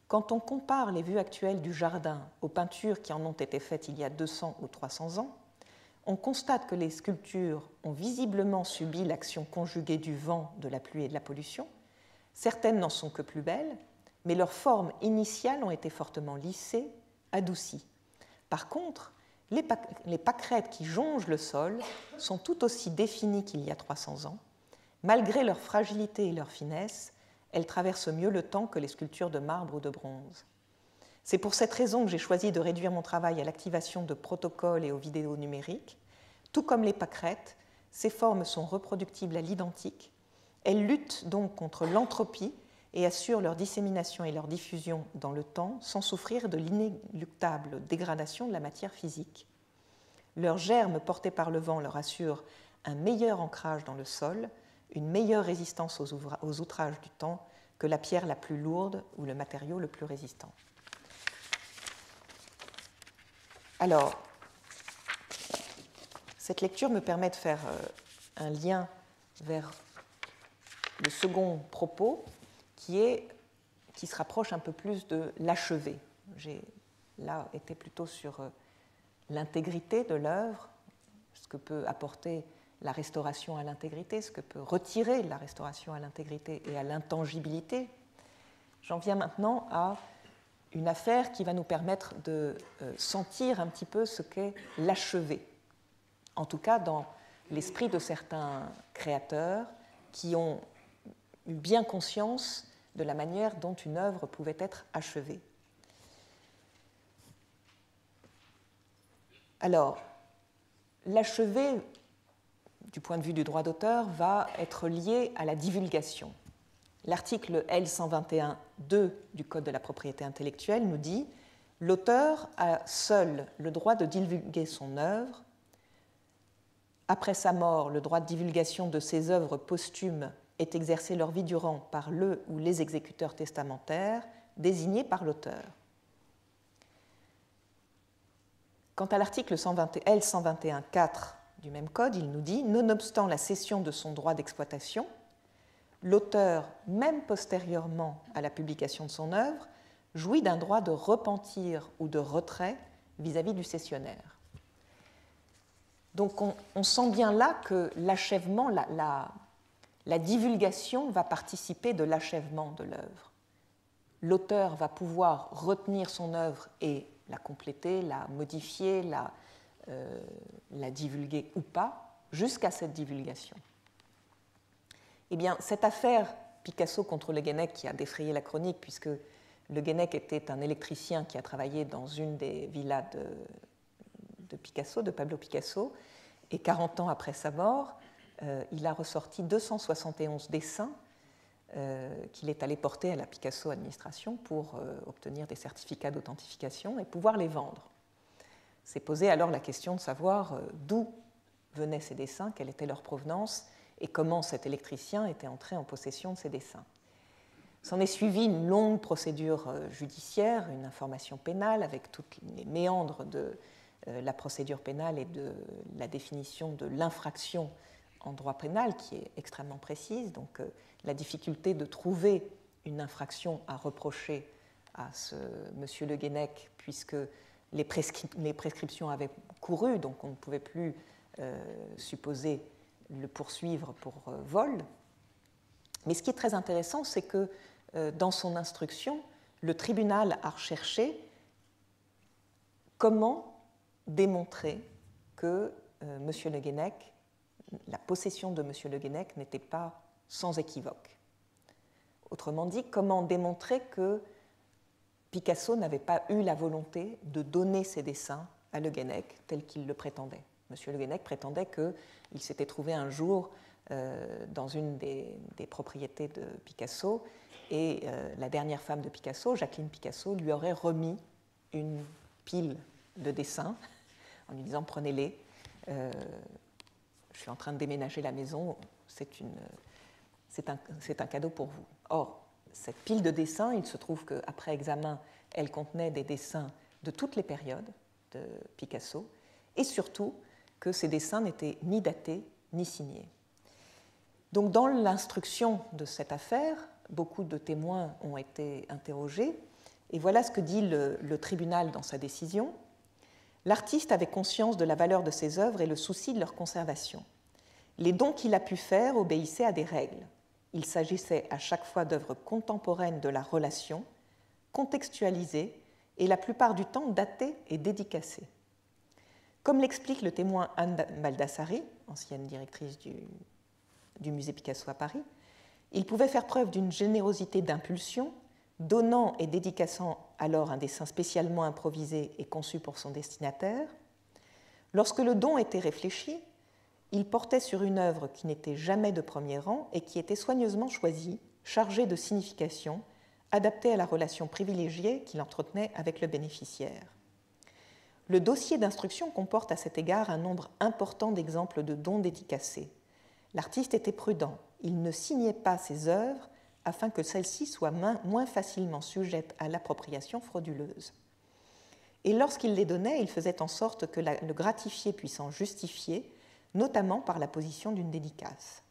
Quand on compare les vues actuelles du jardin aux peintures qui en ont été faites il y a 200 ou 300 ans, on constate que les sculptures ont visiblement subi l'action conjuguée du vent, de la pluie et de la pollution. Certaines n'en sont que plus belles, mais leurs formes initiales ont été fortement lissées, adoucies. Par contre, les pâquerettes qui jongent le sol sont tout aussi définies qu'il y a 300 ans. Malgré leur fragilité et leur finesse, elles traversent mieux le temps que les sculptures de marbre ou de bronze. C'est pour cette raison que j'ai choisi de réduire mon travail à l'activation de protocoles et aux vidéos numériques. Tout comme les pâquerettes, ces formes sont reproductibles à l'identique. Elles luttent donc contre l'entropie et assurent leur dissémination et leur diffusion dans le temps sans souffrir de l'inéluctable dégradation de la matière physique. Leurs germes portés par le vent leur assurent un meilleur ancrage dans le sol, une meilleure résistance aux outrages du temps que la pierre la plus lourde ou le matériau le plus résistant. Alors, cette lecture me permet de faire un lien vers le second propos, qui se rapproche un peu plus de l'achevé. J'ai là été plutôt sur l'intégrité de l'œuvre, ce que peut apporter la restauration à l'intégrité, ce que peut retirer la restauration à l'intégrité et à l'intangibilité. J'en viens maintenant à une affaire qui va nous permettre de sentir un petit peu ce qu'est l'achevé, en tout cas dans l'esprit de certains créateurs qui ont eu bien conscience de la manière dont une œuvre pouvait être achevée. Alors, l'achevé, du point de vue du droit d'auteur, va être lié à la divulgation. L'article L121.2 du Code de la propriété intellectuelle nous dit « L'auteur a seul le droit de divulguer son œuvre. Après sa mort, le droit de divulgation de ses œuvres posthumes est exercé leur vie durant par le ou les exécuteurs testamentaires désignés par l'auteur. » Quant à l'article L121.4 du même code, il nous dit « Nonobstant la cession de son droit d'exploitation, l'auteur, même postérieurement à la publication de son œuvre, jouit d'un droit de repentir ou de retrait vis-à-vis du cessionnaire. » Donc on sent bien là que l'achèvement, la divulgation va participer de l'achèvement de l'œuvre. L'auteur va pouvoir retenir son œuvre et la compléter, la modifier, la divulguer ou pas, jusqu'à cette divulgation. Eh bien, cette affaire Picasso contre Le Guenec qui a défrayé la chronique, puisque Le Guenec était un électricien qui a travaillé dans une des villas de Picasso, de Pablo Picasso, et 40 ans après sa mort, il a ressorti 271 dessins qu'il est allé porter à la Picasso Administration pour obtenir des certificats d'authentification et pouvoir les vendre. s'est posé alors la question de savoir d'où venaient ces dessins, quelle était leur provenance et comment cet électricien était entré en possession de ces dessins. S'en est suivi une longue procédure judiciaire, une information pénale avec tous les méandres de la procédure pénale et de la définition de l'infraction en droit pénal qui est extrêmement précise. Donc la difficulté de trouver une infraction à reprocher à ce monsieur Le Guenec puisque les prescriptions avaient couru, donc on ne pouvait plus supposer le poursuivre pour vol. Mais ce qui est très intéressant, c'est que dans son instruction, le tribunal a recherché comment démontrer que M. Le Guenec, la possession de M. Le Guenec n'était pas sans équivoque. Autrement dit, comment démontrer que Picasso n'avait pas eu la volonté de donner ses dessins à Le Guenec tel qu'il le prétendait. M. Le Guenec prétendait qu'il s'était trouvé un jour dans une des propriétés de Picasso et la dernière femme de Picasso, Jacqueline Picasso, lui aurait remis une pile de dessins en lui disant « prenez-les, je suis en train de déménager la maison, c'est un cadeau pour vous ». Or, cette pile de dessins, il se trouve qu'après examen, elle contenait des dessins de toutes les périodes de Picasso et surtout que ces dessins n'étaient ni datés ni signés. Donc, dans l'instruction de cette affaire, beaucoup de témoins ont été interrogés et voilà ce que dit le tribunal dans sa décision. L'artiste avait conscience de la valeur de ses œuvres et le souci de leur conservation. Les dons qu'il a pu faire obéissaient à des règles. Il s'agissait à chaque fois d'œuvres contemporaines de la relation, contextualisées et la plupart du temps datées et dédicacées. Comme l'explique le témoin Anne Baldassari, ancienne directrice du musée Picasso à Paris, il pouvait faire preuve d'une générosité d'impulsion, donnant et dédicaçant alors un dessin spécialement improvisé et conçu pour son destinataire. Lorsque le don était réfléchi, il portait sur une œuvre qui n'était jamais de premier rang et qui était soigneusement choisie, chargée de signification, adaptée à la relation privilégiée qu'il entretenait avec le bénéficiaire. Le dossier d'instruction comporte à cet égard un nombre important d'exemples de dons dédicacés. L'artiste était prudent, il ne signait pas ses œuvres afin que celles-ci soient moins facilement sujettes à l'appropriation frauduleuse. Et lorsqu'il les donnait, il faisait en sorte que le gratifié puisse s'en justifier, notamment par la position d'une dédicace.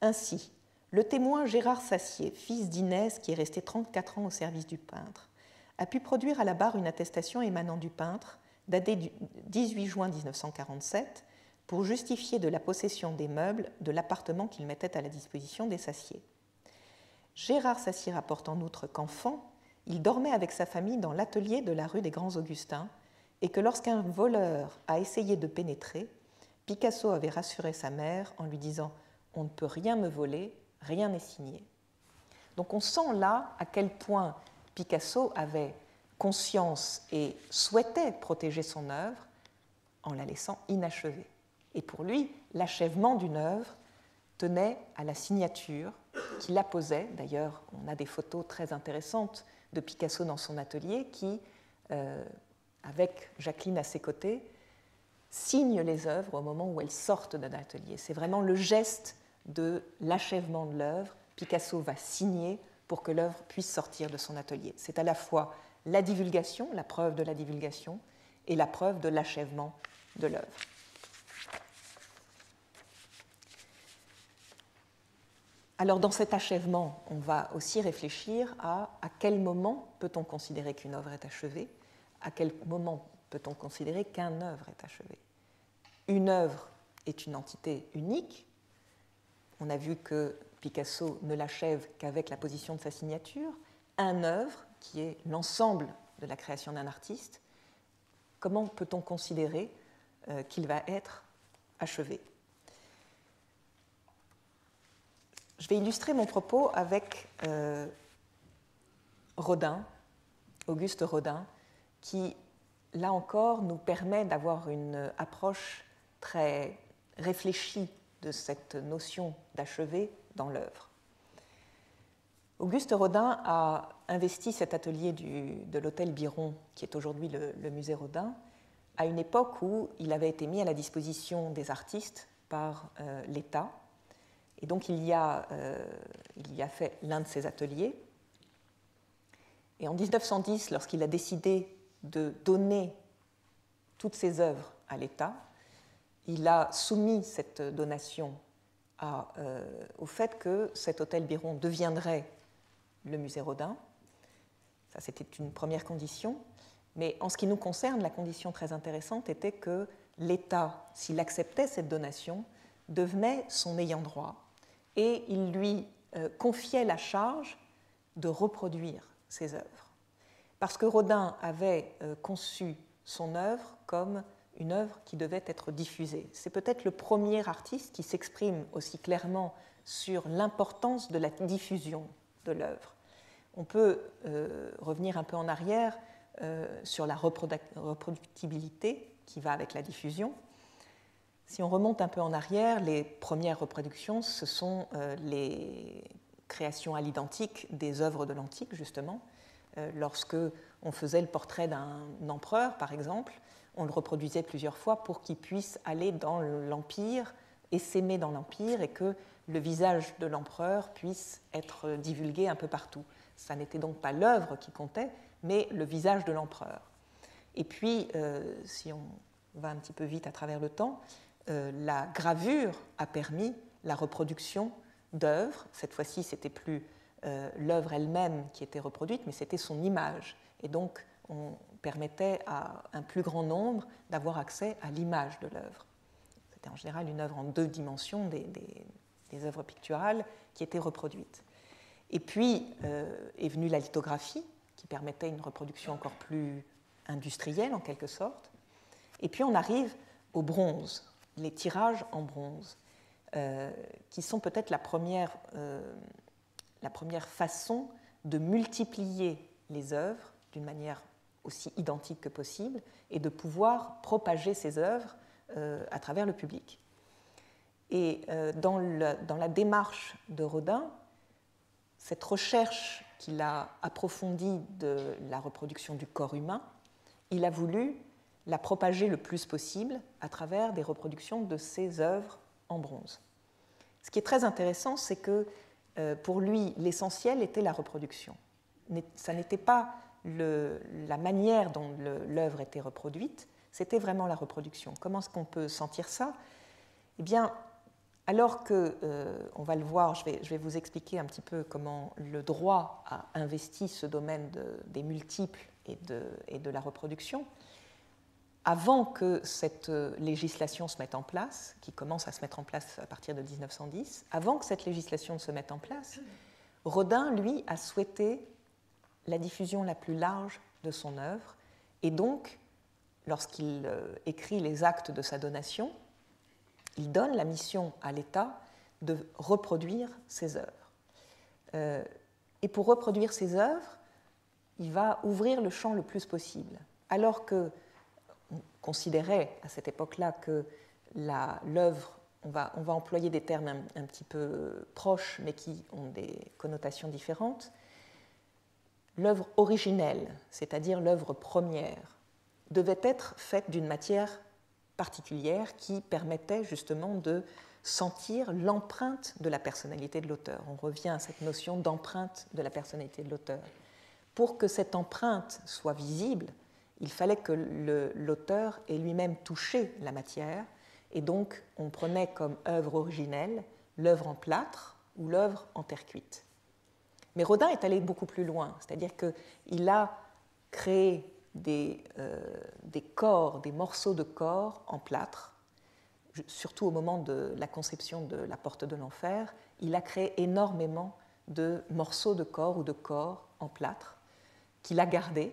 Ainsi, Le témoin Gérard Sassier, fils d'Inès qui est resté 34 ans au service du peintre, a pu produire à la barre une attestation émanant du peintre, datée du 18 juin 1947, pour justifier de la possession des meubles de l'appartement qu'il mettait à la disposition des Sassier. Gérard Sassier rapporte en outre qu'enfant, il dormait avec sa famille dans l'atelier de la rue des Grands Augustins et que lorsqu'un voleur a essayé de pénétrer, Picasso avait rassuré sa mère en lui disant « On ne peut rien me voler, rien n'est signé ». Donc on sent là à quel point Picasso avait conscience et souhaitait protéger son œuvre en la laissant inachevée. Et pour lui, l'achèvement d'une œuvre tenait à la signature qu'il apposait. D'ailleurs, on a des photos très intéressantes de Picasso dans son atelier qui, avec Jacqueline à ses côtés, signe les œuvres au moment où elles sortent d'un atelier. C'est vraiment le geste de l'achèvement de l'œuvre. Picasso va signer pour que l'œuvre puisse sortir de son atelier. C'est à la fois la divulgation, la preuve de la divulgation, et la preuve de l'achèvement de l'œuvre. Alors dans cet achèvement, on va aussi réfléchir à quel moment peut-on considérer qu'une œuvre est achevée, à quel moment peut-on considérer qu'une œuvre est achevée. Une œuvre est une entité unique. On a vu que Picasso ne l'achève qu'avec la position de sa signature. Un œuvre, qui est l'ensemble de la création d'un artiste, comment peut-on considérer qu'il va être achevé ? Je vais illustrer mon propos avec Rodin, Auguste Rodin, qui, là encore, nous permet d'avoir une approche très réfléchie de cette notion d'achever dans l'œuvre. Auguste Rodin a investi cet atelier de l'hôtel Biron, qui est aujourd'hui le musée Rodin, à une époque où il avait été mis à la disposition des artistes par l'État. Et donc il y a fait l'un de ses ateliers. Et en 1910, lorsqu'il a décidé de donner toutes ses œuvres à l'État, il a soumis cette donation au fait que cet hôtel Biron deviendrait le musée Rodin. Ça, c'était une première condition. Mais en ce qui nous concerne, la condition très intéressante était que l'État, s'il acceptait cette donation, devenait son ayant droit et il lui confiait la charge de reproduire ses œuvres. Parce que Rodin avait conçu son œuvre comme une œuvre qui devait être diffusée. C'est peut-être le premier artiste qui s'exprime aussi clairement sur l'importance de la diffusion de l'œuvre. On peut revenir un peu en arrière sur la reproductibilité qui va avec la diffusion. Si on remonte un peu en arrière, les premières reproductions, ce sont les créations à l'identique des œuvres de l'Antique, justement. Lorsque on faisait le portrait d'un empereur, par exemple, on le reproduisait plusieurs fois pour qu'il puisse aller dans l'Empire et s'aimer dans l'Empire et que le visage de l'empereur puisse être divulgué un peu partout. Ça n'était donc pas l'œuvre qui comptait, mais le visage de l'empereur. Et puis, si on va un petit peu vite à travers le temps, la gravure a permis la reproduction d'œuvres. Cette fois-ci, ce n'était plus l'œuvre elle-même qui était reproduite, mais c'était son image. Et donc, on permettait à un plus grand nombre d'avoir accès à l'image de l'œuvre. C'était en général une œuvre en 2 dimensions, des œuvres picturales qui étaient reproduites. Et puis est venue la lithographie, qui permettait une reproduction encore plus industrielle, en quelque sorte. Et puis on arrive au bronze, les tirages en bronze, qui sont peut-être la première façon de multiplier les œuvres d'une manière aussi identique que possible et de pouvoir propager ces œuvres à travers le public. Et dans la démarche de Rodin, cette recherche qu'il a approfondie de la reproduction du corps humain, il a voulu la propager le plus possible à travers des reproductions de ses œuvres en bronze. Ce qui est très intéressant, c'est que pour lui, l'essentiel était la reproduction. Ça n'était pas la manière dont l'œuvre était reproduite, c'était vraiment la reproduction. Comment est-ce qu'on peut sentir ça ? Eh bien, alors que, on va le voir, je vais vous expliquer un petit peu comment le droit a investi ce domaine des multiples et de la reproduction, avant que cette législation se mette en place, qui commence à se mettre en place à partir de 1910, avant que cette législation se mette en place, Rodin, lui, a souhaité la diffusion la plus large de son œuvre, et donc, lorsqu'il écrit les actes de sa donation, il donne la mission à l'État de reproduire ses œuvres. Et pour reproduire ses œuvres, il va ouvrir le champ le plus possible. Alors qu'on considérait à cette époque-là que l'œuvre, on va employer des termes un petit peu proches, mais qui ont des connotations différentes, l'œuvre originelle, c'est-à-dire l'œuvre première, devait être faite d'une matière particulière qui permettait justement de sentir l'empreinte de la personnalité de l'auteur. On revient à cette notion d'empreinte de la personnalité de l'auteur. Pour que cette empreinte soit visible, il fallait que l'auteur ait lui-même touché la matière, et donc on prenait comme œuvre originelle l'œuvre en plâtre ou l'œuvre en terre cuite. Mais Rodin est allé beaucoup plus loin, c'est-à-dire qu'il a créé des corps, des morceaux de corps en plâtre, surtout au moment de la conception de La Porte de l'Enfer. Il a créé énormément de morceaux de corps ou de corps en plâtre qu'il a gardés.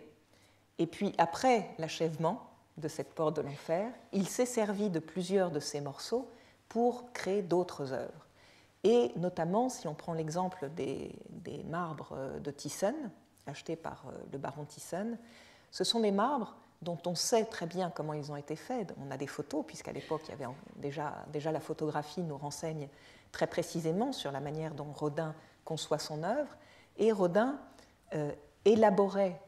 Et puis, après l'achèvement de cette Porte de l'Enfer, il s'est servi de plusieurs de ces morceaux pour créer d'autres œuvres. Et notamment, si on prend l'exemple des marbres de Thyssen, achetés par le baron Thyssen, ce sont des marbres dont on sait très bien comment ils ont été faits. On a des photos, puisqu'à l'époque, il y avait déjà la photographie nous renseigne très précisément sur la manière dont Rodin conçoit son œuvre. Et Rodin élaborait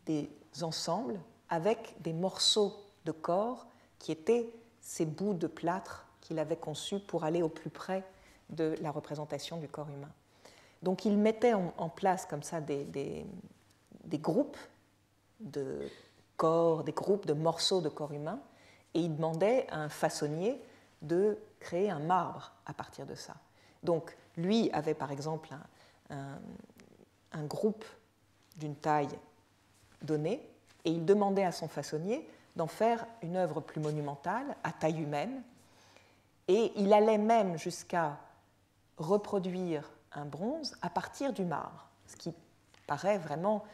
des ensembles avec des morceaux de corps qui étaient ces bouts de plâtre qu'il avait conçus pour aller au plus près de la représentation du corps humain. Donc il mettait en place comme ça des groupes de corps, des groupes de morceaux de corps humain, et il demandait à un façonnier de créer un marbre à partir de ça. Donc lui avait par exemple un groupe d'une taille donnée, et il demandait à son façonnier d'en faire une œuvre plus monumentale, à taille humaine, et il allait même jusqu'à reproduire un bronze à partir du marbre, ce qui paraît vraiment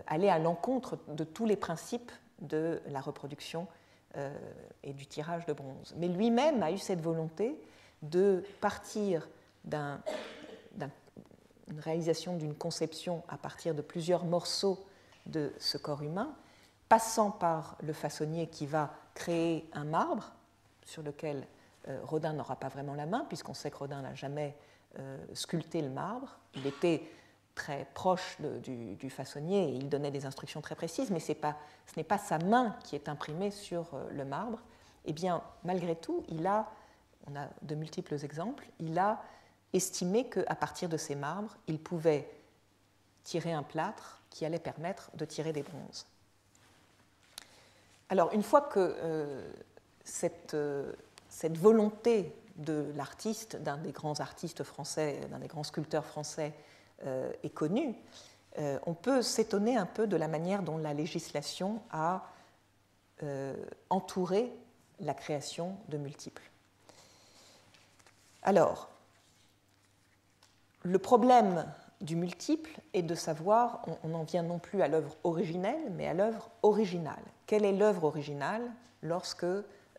aller à l'encontre de tous les principes de la reproduction et du tirage de bronze. Mais lui-même a eu cette volonté de partir d'une réalisation d'une conception à partir de plusieurs morceaux de ce corps humain, passant par le façonnier qui va créer un marbre sur lequel Rodin n'aura pas vraiment la main, puisqu'on sait que Rodin n'a jamais sculpté le marbre. Il était très proche du façonnier et il donnait des instructions très précises, mais ce n'est pas sa main qui est imprimée sur le marbre. Eh bien, malgré tout, on a de multiples exemples, il a estimé qu'à partir de ces marbres, il pouvait tirer un plâtre qui allait permettre de tirer des bronzes. Alors, une fois que cette volonté de l'artiste, d'un des grands artistes français, d'un des grands sculpteurs français est connue, on peut s'étonner un peu de la manière dont la législation a entouré la création de multiples. Alors, le problème du multiple est de savoir, on n'en vient non plus à l'œuvre originelle, mais à l'œuvre originale. Quelle est l'œuvre originale lorsque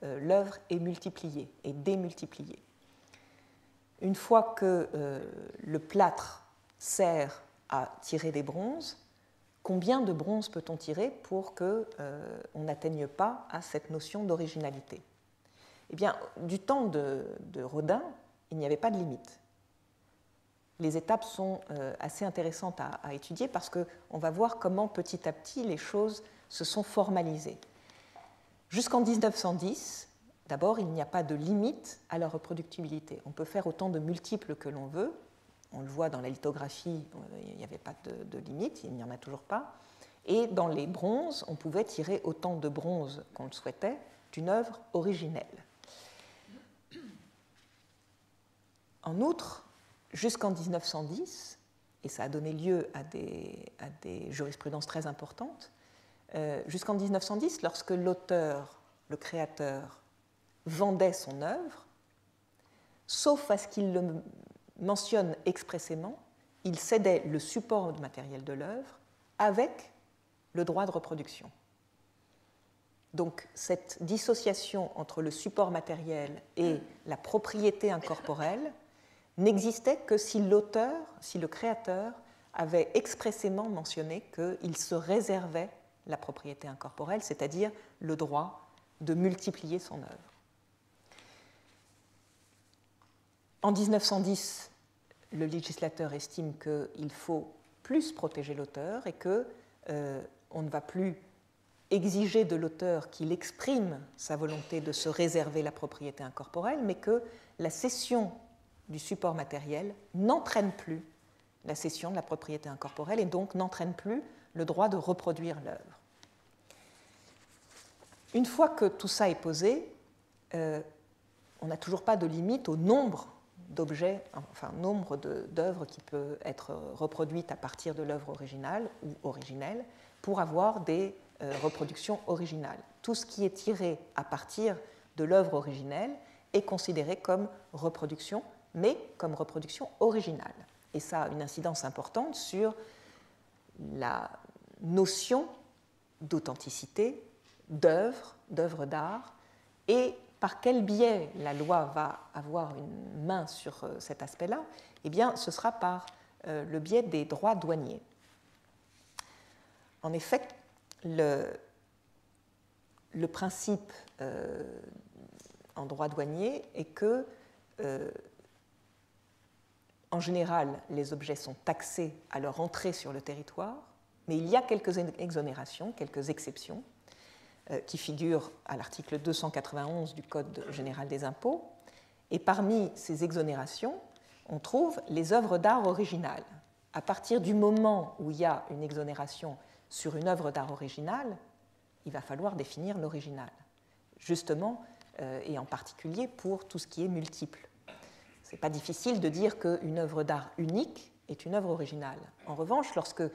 l'œuvre est multipliée et démultipliée? Une fois que le plâtre sert à tirer des bronzes, combien de bronzes peut-on tirer pour qu'on n'atteigne pas à cette notion d'originalité? Eh bien, du temps de Rodin, il n'y avait pas de limite. Les étapes sont assez intéressantes à étudier parce qu'on va voir comment petit à petit les choses se sont formalisées. Jusqu'en 1910, d'abord, il n'y a pas de limite à la reproductibilité. On peut faire autant de multiples que l'on veut. On le voit dans la lithographie, il n'y avait pas de limite, il n'y en a toujours pas. Et dans les bronzes, on pouvait tirer autant de bronzes qu'on le souhaitait d'une œuvre originelle. En outre, jusqu'en 1910, et ça a donné lieu à des jurisprudences très importantes, jusqu'en 1910, lorsque l'auteur, le créateur, vendait son œuvre, sauf à ce qu'il le mentionne expressément, il cédait le support matériel de l'œuvre avec le droit de reproduction. Donc cette dissociation entre le support matériel et la propriété incorporelle n'existait que si l'auteur, si le créateur avait expressément mentionné qu'il se réservait la propriété incorporelle, c'est-à-dire le droit de multiplier son œuvre. En 1910, le législateur estime qu'il faut plus protéger l'auteur et qu'on ne va plus exiger de l'auteur qu'il exprime sa volonté de se réserver la propriété incorporelle, mais que la cession du support matériel n'entraîne plus la cession de la propriété incorporelle et donc n'entraîne plus le droit de reproduire l'œuvre. Une fois que tout ça est posé, on n'a toujours pas de limite au nombre d'objets, enfin nombre d'œuvres qui peut être reproduites à partir de l'œuvre originale ou originelle pour avoir des reproductions originales. Tout ce qui est tiré à partir de l'œuvre originelle est considéré comme reproduction, mais comme reproduction originale. Et ça a une incidence importante sur la notion d'authenticité d'œuvres d'art, et par quel biais la loi va avoir une main sur cet aspect-là? Eh bien, ce sera par le biais des droits douaniers. En effet, le principe en droit douanier est que, en général, les objets sont taxés à leur entrée sur le territoire, mais il y a quelques exonérations, quelques exceptions, qui figurent à l'article 291 du Code général des impôts. Et parmi ces exonérations, on trouve les œuvres d'art originales. À partir du moment où il y a une exonération sur une œuvre d'art originale, il va falloir définir l'original, justement, et en particulier pour tout ce qui est multiple. Ce n'est pas difficile de dire qu'une œuvre d'art unique est une œuvre originale. En revanche, lorsqu'il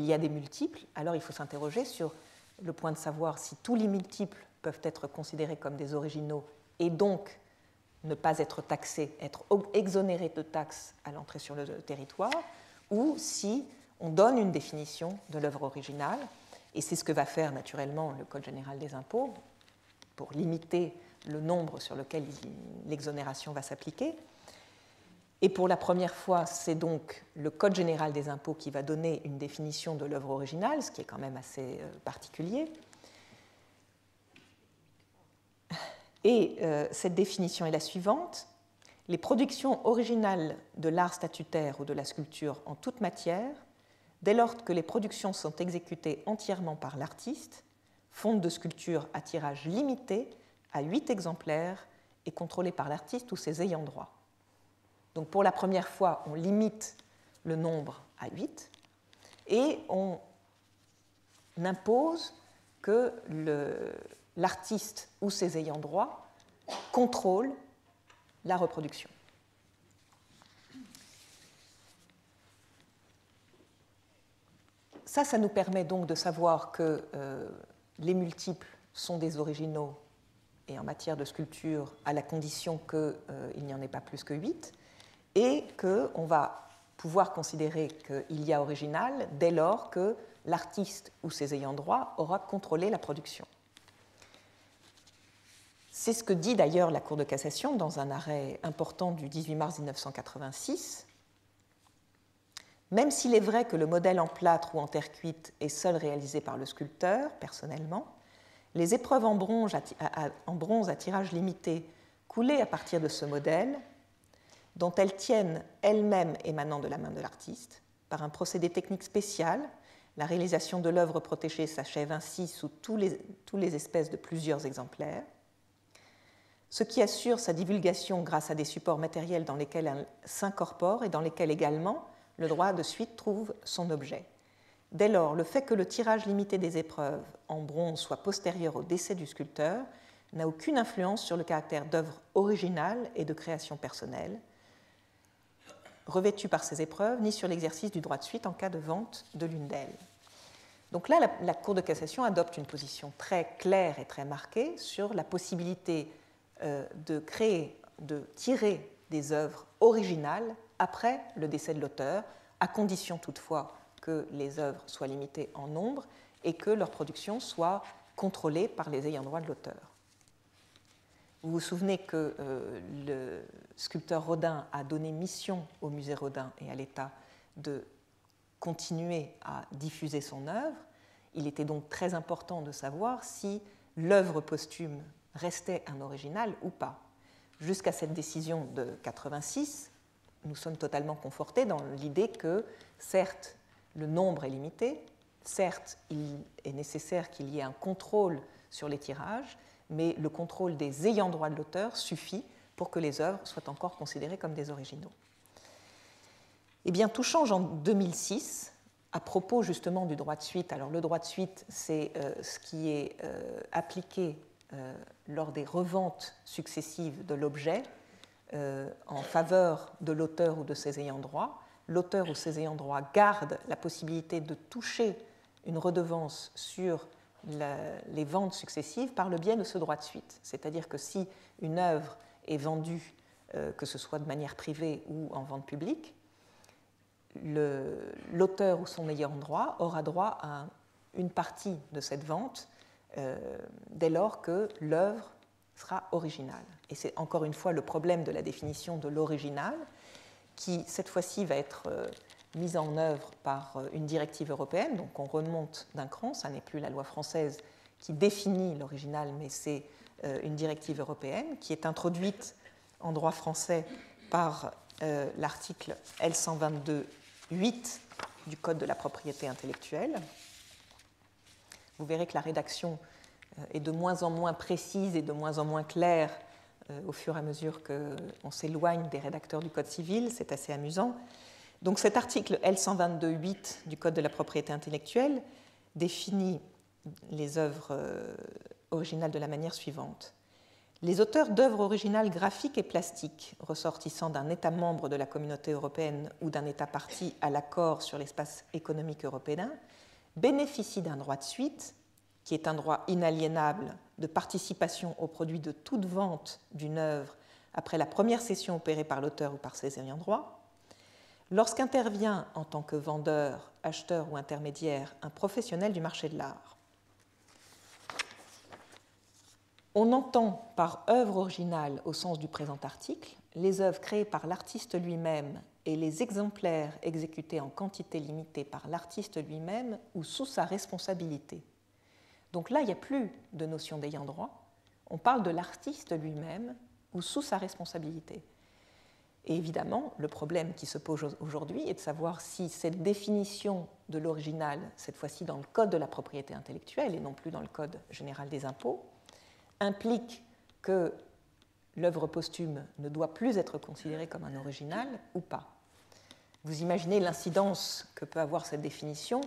y a des multiples, alors il faut s'interroger sur le point de savoir si tous les multiples peuvent être considérés comme des originaux et donc ne pas être taxés, être exonérés de taxes à l'entrée sur le territoire, ou si on donne une définition de l'œuvre originale, et c'est ce que va faire naturellement le Code général des impôts pour limiter le nombre sur lequel l'exonération va s'appliquer. Et pour la première fois, c'est donc le Code général des impôts qui va donner une définition de l'œuvre originale, ce qui est quand même assez particulier. Et cette définition est la suivante. Les productions originales de l'art statutaire ou de la sculpture en toute matière, dès lors que les productions sont exécutées entièrement par l'artiste, fonte de sculpture à tirage limité à 8 exemplaires et contrôlée par l'artiste ou ses ayants droit. Donc pour la première fois, on limite le nombre à 8 et on impose que l'artiste ou ses ayants droit contrôlent la reproduction. Ça nous permet donc de savoir que les multiples sont des originaux et en matière de sculpture à la condition qu'il n'y en ait pas plus que 8 et qu'on va pouvoir considérer qu'il y a original dès lors que l'artiste ou ses ayants droit aura contrôlé la production. C'est ce que dit d'ailleurs la Cour de cassation dans un arrêt important du 18 mars 1986. Même s'il est vrai que le modèle en plâtre ou en terre cuite est seul réalisé par le sculpteur, personnellement, les épreuves en bronze à tirage limité coulées à partir de ce modèle, dont elles tiennent elles-mêmes émanant de la main de l'artiste, par un procédé technique spécial, la réalisation de l'œuvre protégée s'achève ainsi sous tous les espèces de plusieurs exemplaires, ce qui assure sa divulgation grâce à des supports matériels dans lesquels elle s'incorpore et dans lesquels également le droit de suite trouve son objet. Dès lors, le fait que le tirage limité des épreuves en bronze soit postérieur au décès du sculpteur n'a aucune influence sur le caractère d'œuvre originale et de création personnelle, revêtues par ces épreuves, ni sur l'exercice du droit de suite en cas de vente de l'une d'elles. Donc là, la Cour de cassation adopte une position très claire et très marquée sur la possibilité de tirer des œuvres originales après le décès de l'auteur, à condition toutefois que les œuvres soient limitées en nombre et que leur production soit contrôlée par les ayants droit de l'auteur. Vous vous souvenez que le sculpteur Rodin a donné mission au musée Rodin et à l'État de continuer à diffuser son œuvre. Il était donc très important de savoir si l'œuvre posthume restait un original ou pas. Jusqu'à cette décision de 1986, nous sommes totalement confortés dans l'idée que, certes, le nombre est limité, certes, il est nécessaire qu'il y ait un contrôle sur les tirages, mais le contrôle des ayants droit de l'auteur suffit pour que les œuvres soient encore considérées comme des originaux. Eh bien, tout change en 2006, à propos justement du droit de suite. Alors, le droit de suite, c'est ce qui est appliqué lors des reventes successives de l'objet en faveur de l'auteur ou de ses ayants droit. L'auteur ou ses ayants droit gardent la possibilité de toucher une redevance sur les ventes successives par le biais de ce droit de suite. C'est-à-dire que si une œuvre est vendue, que ce soit de manière privée ou en vente publique, l'auteur ou son ayant droit aura droit à une partie de cette vente dès lors que l'œuvre sera originale. Et c'est encore une fois le problème de la définition de l'original qui, cette fois-ci, va être mise en œuvre par une directive européenne. Donc on remonte d'un cran, ça n'est plus la loi française qui définit l'original, mais c'est une directive européenne qui est introduite en droit français par l'article L122.8 du Code de la propriété intellectuelle. Vous verrez que la rédaction est de moins en moins précise et de moins en moins claire au fur et à mesure qu'on s'éloigne des rédacteurs du Code civil. C'est assez amusant. Donc cet article L122.8 du Code de la propriété intellectuelle définit les œuvres originales de la manière suivante. Les auteurs d'œuvres originales graphiques et plastiques ressortissant d'un État membre de la Communauté européenne ou d'un État partie à l'accord sur l'espace économique européen bénéficient d'un droit de suite, qui est un droit inaliénable de participation au produit de toute vente d'une œuvre après la première cession opérée par l'auteur ou par ses ayants droit, lorsqu'intervient en tant que vendeur, acheteur ou intermédiaire un professionnel du marché de l'art. On entend par œuvre originale au sens du présent article les œuvres créées par l'artiste lui-même et les exemplaires exécutés en quantité limitée par l'artiste lui-même ou sous sa responsabilité. Donc là, il n'y a plus de notion d'ayant droit, on parle de l'artiste lui-même ou sous sa responsabilité. Et évidemment, le problème qui se pose aujourd'hui est de savoir si cette définition de l'original, cette fois-ci dans le Code de la propriété intellectuelle et non plus dans le Code général des impôts, implique que l'œuvre posthume ne doit plus être considérée comme un original ou pas. Vous imaginez l'incidence que peut avoir cette définition,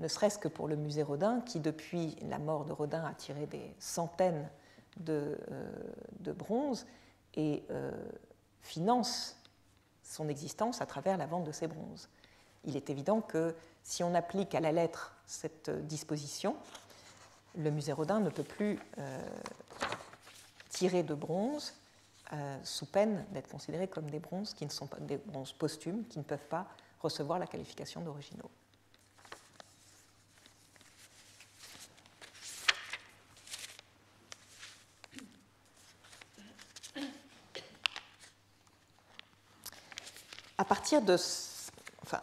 ne serait-ce que pour le musée Rodin, qui depuis la mort de Rodin a tiré des centaines de bronzes et finance son existence à travers la vente de ces bronzes. Il est évident que si on applique à la lettre cette disposition, le musée Rodin ne peut plus tirer de bronze sous peine d'être considérés comme des bronzes qui ne sont pas des bronzes posthumes, qui ne peuvent pas recevoir la qualification d'originaux. À partir de,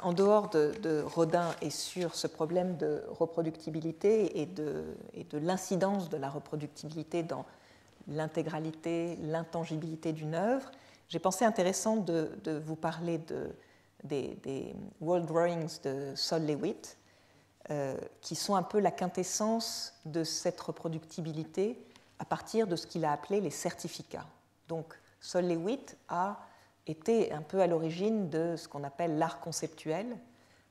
en dehors de Rodin et sur ce problème de reproductibilité et de l'incidence de la reproductibilité dans l'intégralité, l'intangibilité d'une œuvre, j'ai pensé intéressant de vous parler des World Drawings de Sol Lewitt, qui sont un peu la quintessence de cette reproductibilité à partir de ce qu'il a appelé les certificats. Donc Sol Lewitt a été un peu à l'origine de ce qu'on appelle l'art conceptuel,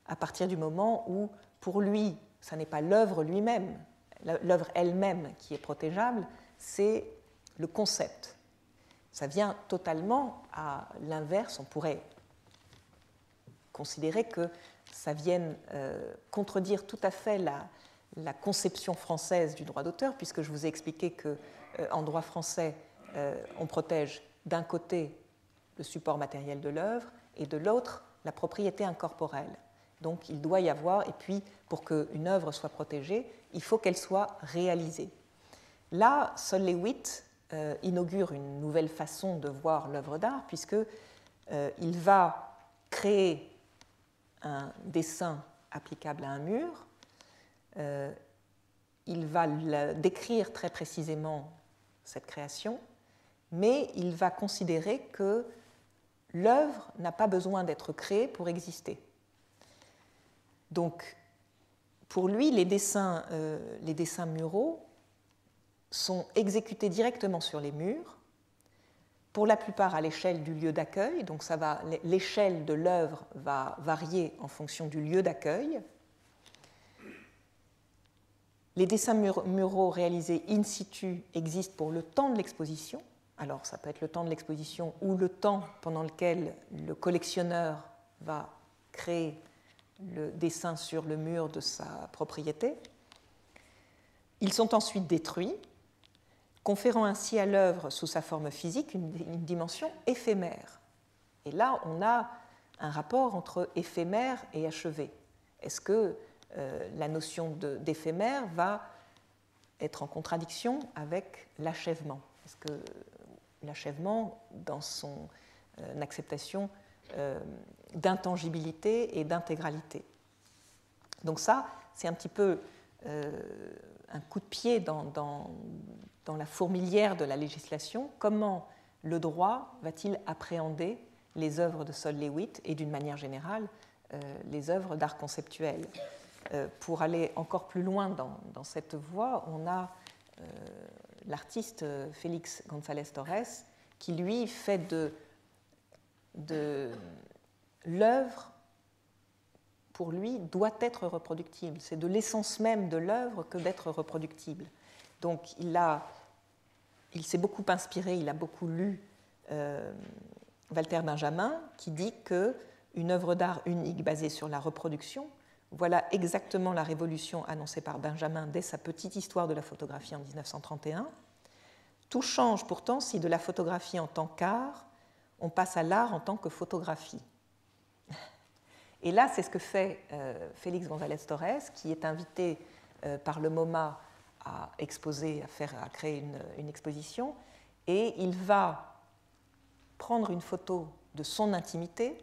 à partir du moment où, pour lui, ce n'est pas l'œuvre lui-même, l'œuvre elle-même qui est protégeable, c'est le concept. Ça vient totalement à l'inverse, on pourrait considérer que ça vienne contredire tout à fait la conception française du droit d'auteur, puisque je vous ai expliqué qu'en droit français, on protège d'un côté le support matériel de l'œuvre et de l'autre la propriété incorporelle. Donc il doit y avoir, et puis pour qu'une œuvre soit protégée, il faut qu'elle soit réalisée. Là, Sol-Lewitt inaugure une nouvelle façon de voir l'œuvre d'art, puisqu'il va créer un dessin applicable à un mur, il va décrire très précisément cette création, mais il va considérer que l'œuvre n'a pas besoin d'être créée pour exister. Donc, pour lui, les dessins muraux sont exécutés directement sur les murs, pour la plupart à l'échelle du lieu d'accueil, donc l'échelle de l'œuvre va varier en fonction du lieu d'accueil. Les dessins muraux réalisés in situ existent pour le temps de l'exposition. Alors, ça peut être le temps de l'exposition ou le temps pendant lequel le collectionneur va créer le dessin sur le mur de sa propriété. Ils sont ensuite détruits, conférant ainsi à l'œuvre sous sa forme physique une dimension éphémère. Et là, on a un rapport entre éphémère et achevé. Est-ce que la notion d'éphémère va être en contradiction avec l'achèvement? Est-ce que l'achèvement, dans son acceptation d'intangibilité et d'intégralité? Donc ça, c'est un petit peu un coup de pied dans la fourmilière de la législation. Comment le droit va-t-il appréhender les œuvres de Sol-Lewitt et, d'une manière générale, les œuvres d'art conceptuel? Pour aller encore plus loin dans cette voie, on a l'artiste Félix González Torres qui, lui, fait de l'œuvre, pour lui, doit être reproductible. C'est de l'essence même de l'œuvre que d'être reproductible. Donc il s'est beaucoup inspiré, il a beaucoup lu Walter Benjamin, qui dit qu'une œuvre d'art unique basée sur la reproduction, voilà exactement la révolution annoncée par Benjamin dès sa petite histoire de la photographie en 1931. Tout change pourtant si de la photographie en tant qu'art, on passe à l'art en tant que photographie. Et là, c'est ce que fait Félix González Torres, qui est invité par le MoMA à exposer, à créer une exposition, et il va prendre une photo de son intimité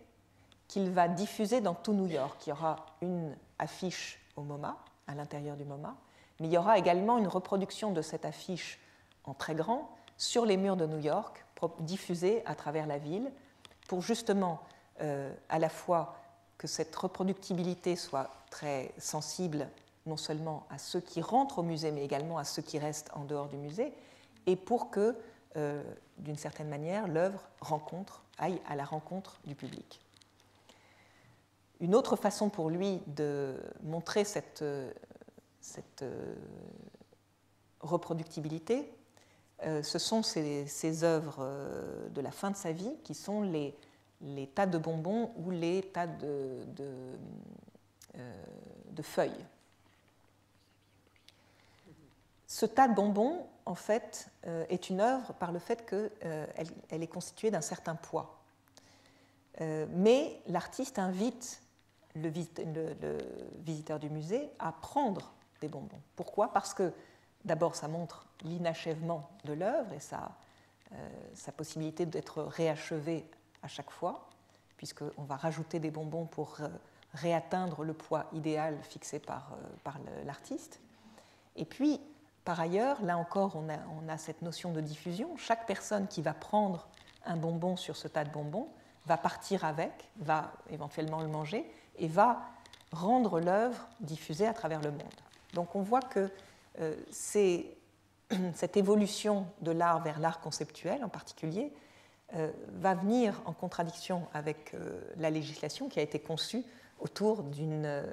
qu'il va diffuser dans tout New York. Il y aura une affiche au MoMA, à l'intérieur du MoMA, mais il y aura également une reproduction de cette affiche en très grand sur les murs de New York, diffusée à travers la ville, pour justement à la fois que cette reproductibilité soit très sensible non seulement à ceux qui rentrent au musée, mais également à ceux qui restent en dehors du musée, et pour que, d'une certaine manière, l'œuvre aille à la rencontre du public. Une autre façon pour lui de montrer cette reproductibilité, ce sont ces œuvres de la fin de sa vie, qui sont les tas de bonbons ou les tas de feuilles. Ce tas de bonbons, en fait, est une œuvre par le fait qu'elle est constituée d'un certain poids. Mais l'artiste invite le visiteur du musée à prendre des bonbons. Pourquoi ? Parce que, d'abord, ça montre l'inachèvement de l'œuvre et sa possibilité d'être réachevée à chaque fois, puisqu'on va rajouter des bonbons pour réatteindre le poids idéal fixé par l'artiste. Et puis, par ailleurs, là encore, on a cette notion de diffusion. Chaque personne qui va prendre un bonbon sur ce tas de bonbons va partir avec, va éventuellement le manger, et va rendre l'œuvre diffusée à travers le monde. Donc on voit que cette évolution de l'art vers l'art conceptuel en particulier va venir en contradiction avec la législation qui a été conçue autour d'une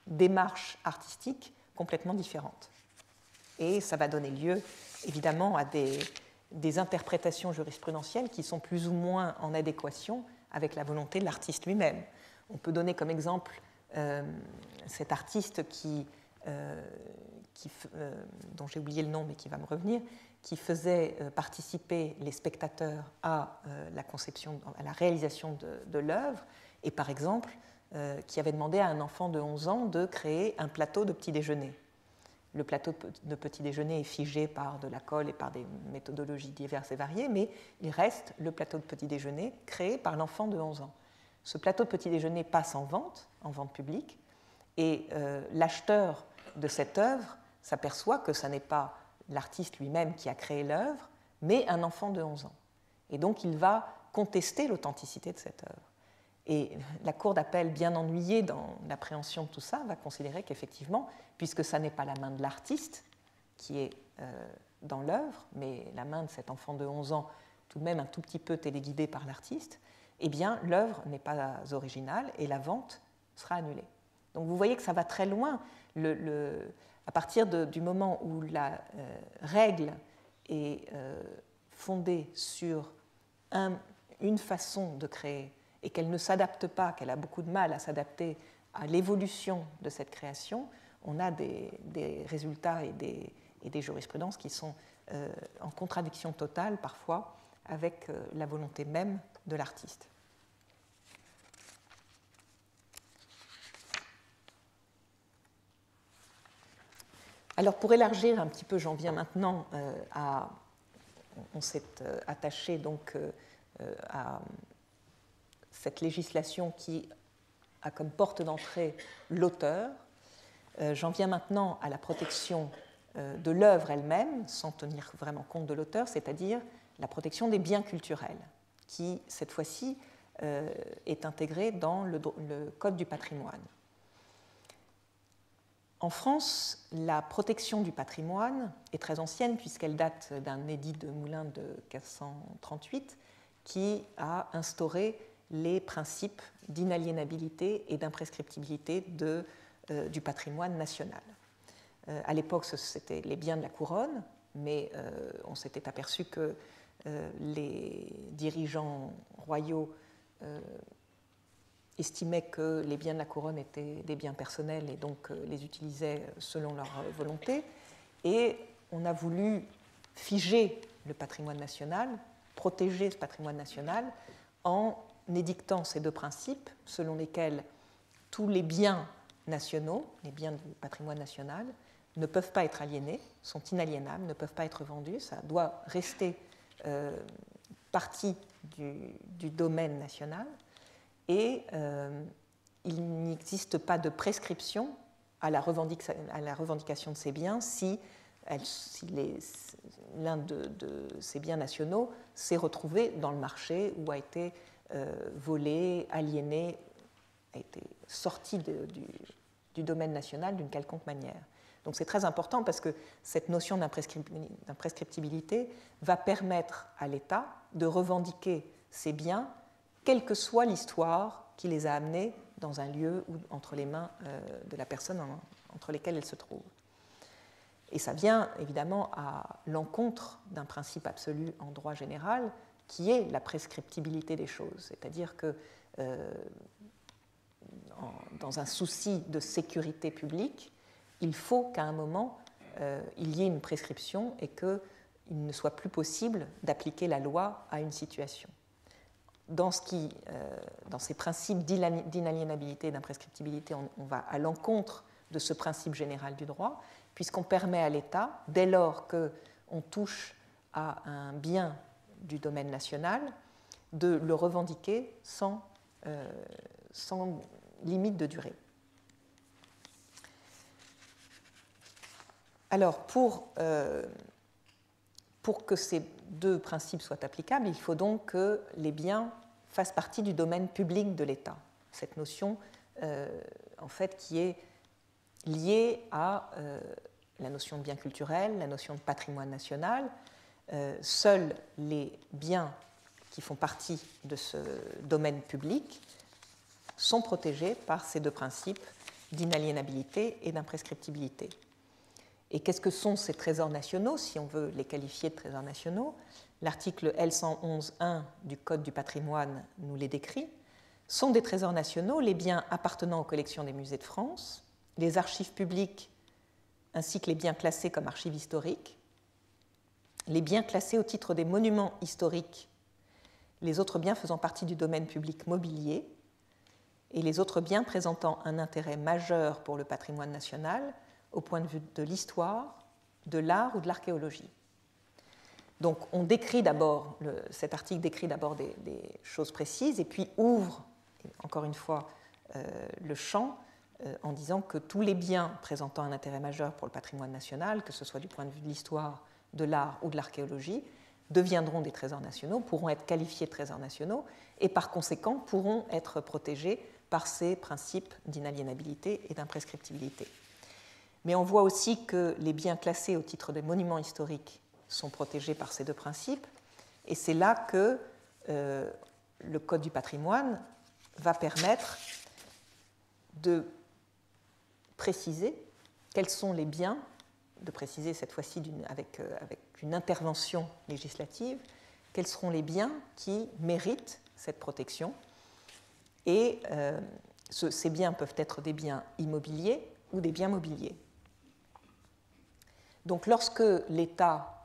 démarche artistique complètement différente. Et ça va donner lieu évidemment à des interprétations jurisprudentielles qui sont plus ou moins en adéquation avec la volonté de l'artiste lui-même. On peut donner comme exemple cet artiste dont j'ai oublié le nom mais qui va me revenir, qui faisait participer les spectateurs à la conception, à la réalisation de l'œuvre, et par exemple qui avait demandé à un enfant de 11 ans de créer un plateau de petit déjeuner. Le plateau de petit déjeuner est figé par de la colle et par des méthodologies diverses et variées, mais il reste le plateau de petit déjeuner créé par l'enfant de 11 ans. Ce plateau de petit déjeuner passe en vente publique, et l'acheteur de cette œuvre s'aperçoit que ce n'est pas l'artiste lui-même qui a créé l'œuvre, mais un enfant de 11 ans. Et donc il va contester l'authenticité de cette œuvre. Et la cour d'appel, bien ennuyée dans l'appréhension de tout ça, va considérer qu'effectivement, puisque ça n'est pas la main de l'artiste qui est dans l'œuvre, mais la main de cet enfant de 11 ans, tout de même un tout petit peu téléguidée par l'artiste, eh bien l'œuvre n'est pas originale et la vente sera annulée. Donc vous voyez que ça va très loin. À partir du moment où la règle est fondée sur une façon de créer et qu'elle ne s'adapte pas, qu'elle a beaucoup de mal à s'adapter à l'évolution de cette création, on a des résultats et des jurisprudences qui sont en contradiction totale parfois avec la volonté même de l'artiste. Alors pour élargir un petit peu, j'en viens maintenant on s'est attaché donc à cette législation qui a comme porte d'entrée l'auteur. J'en viens maintenant à la protection de l'œuvre elle-même, sans tenir vraiment compte de l'auteur, c'est-à-dire la protection des biens culturels, qui, cette fois-ci, est intégrée dans le Code du patrimoine. En France, la protection du patrimoine est très ancienne, puisqu'elle date d'un édit de Moulins de 1538, qui a instauré les principes d'inaliénabilité et d'imprescriptibilité du patrimoine national. À l'époque, c'était les biens de la couronne, mais on s'était aperçu que les dirigeants royaux estimaient que les biens de la couronne étaient des biens personnels et donc les utilisaient selon leur volonté. Et on a voulu figer le patrimoine national, protéger ce patrimoine national en édictant ces deux principes selon lesquels tous les biens nationaux, les biens du patrimoine national, ne peuvent pas être aliénés, sont inaliénables, ne peuvent pas être vendus, ça doit rester partie du domaine national, et il n'existe pas de prescription à la revendication de ces biens si l'un de ces biens nationaux s'est retrouvé dans le marché ou a été volé, aliéné, a été sorti du domaine national d'une quelconque manière. Donc c'est très important parce que cette notion d'imprescriptibilité va permettre à l'État de revendiquer ces biens, quelle que soit l'histoire qui les a amenés dans un lieu ou entre les mains de la personne entre lesquelles elles se trouvent. Et ça vient évidemment à l'encontre d'un principe absolu en droit général qui est la prescriptibilité des choses, c'est-à-dire que dans un souci de sécurité publique, il faut qu'à un moment, il y ait une prescription et qu'il ne soit plus possible d'appliquer la loi à une situation. Dans ces principes d'inaliénabilité et d'imprescriptibilité, on va à l'encontre de ce principe général du droit, puisqu'on permet à l'État, dès lors qu'on touche à un bien du domaine national, de le revendiquer sans limite de durée. Alors, pour que ces deux principes soient applicables, il faut donc que les biens fassent partie du domaine public de l'État. Cette notion, en fait, qui est liée à la notion de bien culturel, la notion de patrimoine national. Seuls les biens qui font partie de ce domaine public sont protégés par ces deux principes d'inaliénabilité et d'imprescriptibilité. Et qu'est-ce que sont ces trésors nationaux, si on veut les qualifier de trésors nationaux? L'article L111.1 du Code du patrimoine nous les décrit. sont des trésors nationaux les biens appartenant aux collections des musées de France, les archives publiques ainsi que les biens classés comme archives historiques, les biens classés au titre des monuments historiques, les autres biens faisant partie du domaine public mobilier et les autres biens présentant un intérêt majeur pour le patrimoine national au point de vue de l'histoire, de l'art ou de l'archéologie. Donc on décrit d'abord, cet article décrit d'abord des choses précises et puis ouvre, encore une fois, le champ en disant que tous les biens présentant un intérêt majeur pour le patrimoine national, que ce soit du point de vue de l'histoire, de l'art ou de l'archéologie, deviendront des trésors nationaux, pourront être qualifiés de trésors nationaux et par conséquent pourront être protégés par ces principes d'inaliénabilité et d'imprescriptibilité. Mais on voit aussi que les biens classés au titre des monuments historiques sont protégés par ces deux principes, et c'est là que le Code du patrimoine va permettre de préciser quels sont les biens, de préciser cette fois-ci avec une intervention législative, quels seront les biens qui méritent cette protection. Et ces biens peuvent être des biens immobiliers ou des biens mobiliers. Donc lorsque l'État,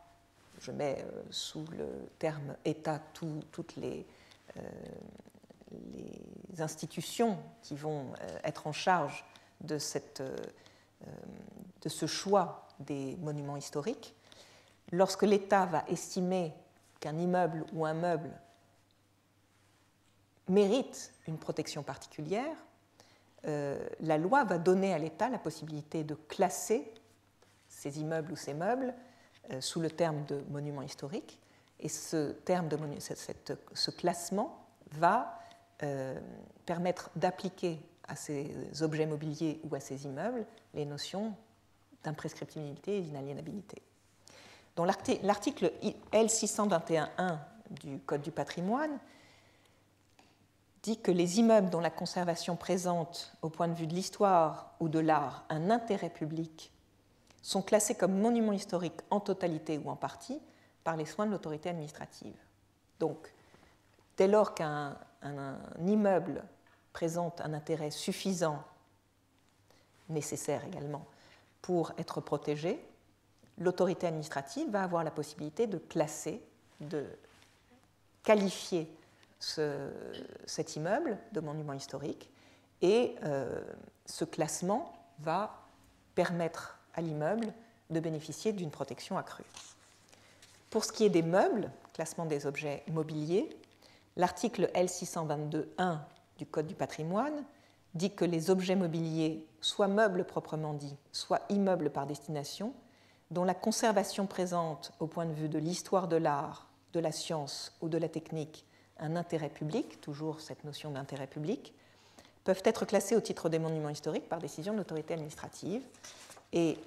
je mets sous le terme État toutes les institutions qui vont être en charge de ce choix des monuments historiques, lorsque l'État va estimer qu'un immeuble ou un meuble mérite une protection particulière, la loi va donner à l'État la possibilité de classer ces immeubles ou ces meubles sous le terme de monument historique, et ce classement va permettre d'appliquer à ces objets mobiliers ou à ces immeubles les notions d'imprescriptibilité et d'inaliénabilité. Donc l'article L621.1 du Code du patrimoine dit que les immeubles dont la conservation présente, au point de vue de l'histoire ou de l'art, un intérêt public, sont classés comme monuments historiques en totalité ou en partie par les soins de l'autorité administrative. Donc, dès lors qu'un immeuble présente un intérêt suffisant, nécessaire également, pour être protégé, l'autorité administrative va avoir la possibilité de classer, de qualifier cet immeuble de monument historique, et ce classement va permettre à l'immeuble de bénéficier d'une protection accrue. Pour ce qui est des meubles, classement des objets mobiliers, l'article L622.1 du Code du patrimoine dit que les objets mobiliers, soit meubles proprement dits, soit immeubles par destination, dont la conservation présente au point de vue de l'histoire de l'art, de la science ou de la technique un intérêt public, toujours cette notion d'intérêt public, peuvent être classés au titre des monuments historiques par décision de l'autorité administrative. Et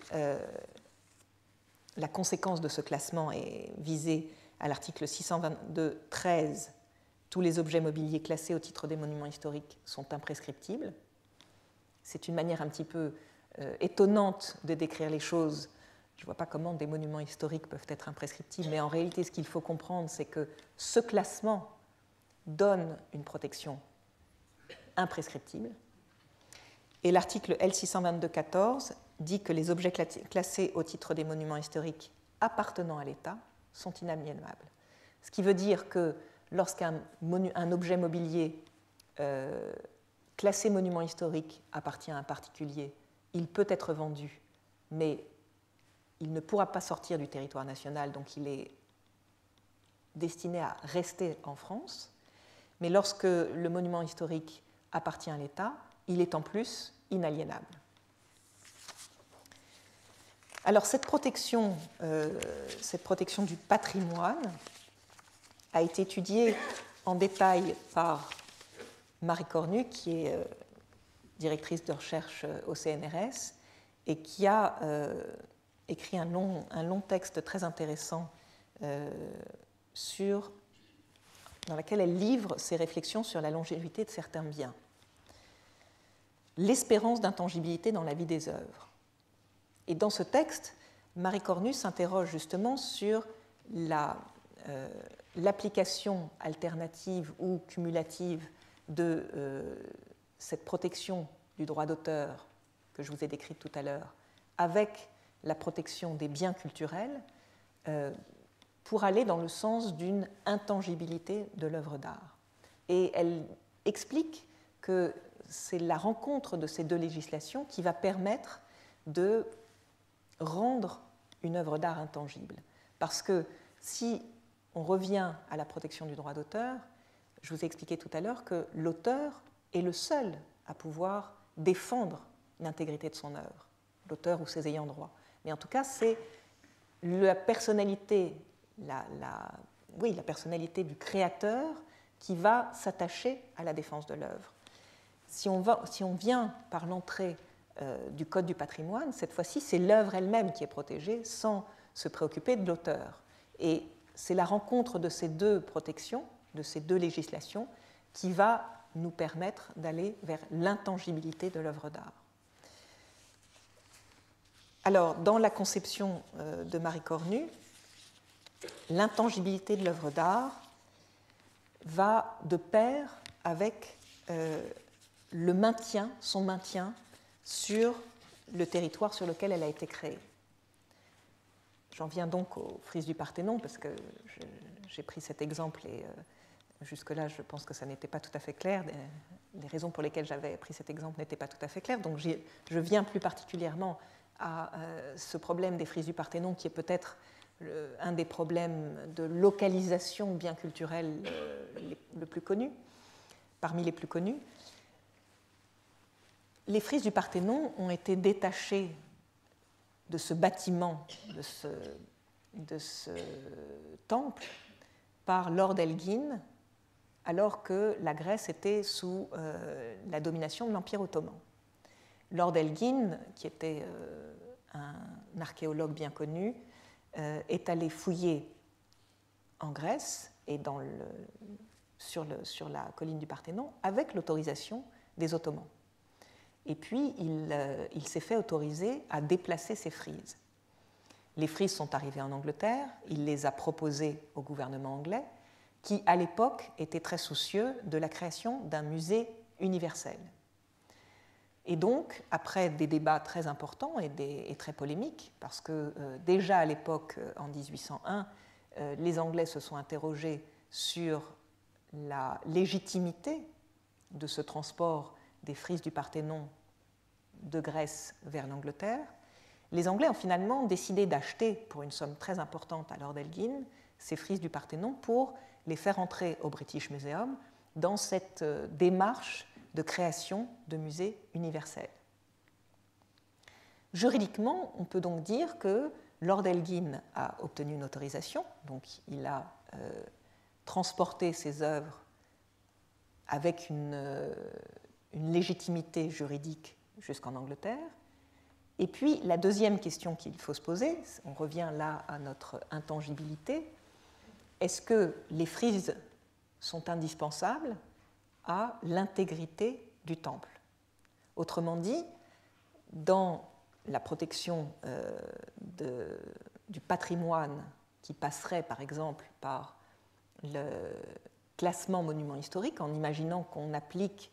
la conséquence de ce classement est visée à l'article 622.13. Tous les objets mobiliers classés au titre des monuments historiques sont imprescriptibles. C'est une manière un petit peu étonnante de décrire les choses. Je ne vois pas comment des monuments historiques peuvent être imprescriptibles, mais en réalité, ce qu'il faut comprendre, c'est que ce classement donne une protection imprescriptible. Et l'article L622.14 dit que les objets classés au titre des monuments historiques appartenant à l'État sont inaliénables. Ce qui veut dire que lorsqu'un objet mobilier classé monument historique appartient à un particulier, il peut être vendu, mais il ne pourra pas sortir du territoire national, donc il est destiné à rester en France. Mais lorsque le monument historique appartient à l'État, il est en plus inaliénable. Alors cette protection du patrimoine a été étudiée en détail par Marie Cornu, qui est directrice de recherche au CNRS et qui a écrit un long texte très intéressant dans lequel elle livre ses réflexions sur la longévité de certains biens. L'espérance d'intangibilité dans la vie des œuvres. Et dans ce texte, Marie Cornu s'interroge justement sur l'application alternative ou cumulative de cette protection du droit d'auteur que je vous ai décrite tout à l'heure avec la protection des biens culturels pour aller dans le sens d'une intangibilité de l'œuvre d'art. Et elle explique que c'est la rencontre de ces deux législations qui va permettre de rendre une œuvre d'art intangible. Parce que si on revient à la protection du droit d'auteur, je vous ai expliqué tout à l'heure que l'auteur est le seul à pouvoir défendre l'intégrité de son œuvre, l'auteur ou ses ayants droit. Mais en tout cas, c'est la personnalité, la personnalité du créateur qui va s'attacher à la défense de l'œuvre. Si on vient par l'entrée du Code du patrimoine, cette fois-ci, c'est l'œuvre elle-même qui est protégée sans se préoccuper de l'auteur. Et c'est la rencontre de ces deux protections, de ces deux législations, qui va nous permettre d'aller vers l'intangibilité de l'œuvre d'art. Alors, dans la conception de Marie Cornu, l'intangibilité de l'œuvre d'art va de pair avec son maintien sur le territoire sur lequel elle a été créée. J'en viens donc aux frises du Parthénon, parce que j'ai pris cet exemple et jusque-là, je pense que ça n'était pas tout à fait clair. Les raisons pour lesquelles j'avais pris cet exemple n'étaient pas tout à fait claires. Donc je viens plus particulièrement à ce problème des frises du Parthénon, qui est peut-être un des problèmes de localisation bien culturelle le plus connu, parmi les plus connus. Les frises du Parthénon ont été détachées de ce bâtiment, de ce temple, par Lord Elgin, alors que la Grèce était sous la domination de l'Empire ottoman. Lord Elgin, qui était un archéologue bien connu, est allé fouiller en Grèce et sur la colline du Parthénon avec l'autorisation des Ottomans. Et puis, il s'est fait autoriser à déplacer ces frises. Les frises sont arrivées en Angleterre, il les a proposées au gouvernement anglais, qui, à l'époque, était très soucieux de la création d'un musée universel. Et donc, après des débats très importants et très polémiques, parce que déjà à l'époque, en 1801, les Anglais se sont interrogés sur la légitimité de ce transport des frises du Parthénon de Grèce vers l'Angleterre, les Anglais ont finalement décidé d'acheter pour une somme très importante à Lord Elgin ces frises du Parthénon pour les faire entrer au British Museum dans cette démarche de création de musée universel. Juridiquement, on peut donc dire que Lord Elgin a obtenu une autorisation, donc il a transporté ses œuvres avec une légitimité juridique jusqu'en Angleterre. Et puis, la deuxième question qu'il faut se poser, on revient là à notre intangibilité, est-ce que les frises sont indispensables à l'intégrité du temple? Autrement dit, dans la protection du patrimoine qui passerait par exemple par le classement monument historique, en imaginant qu'on applique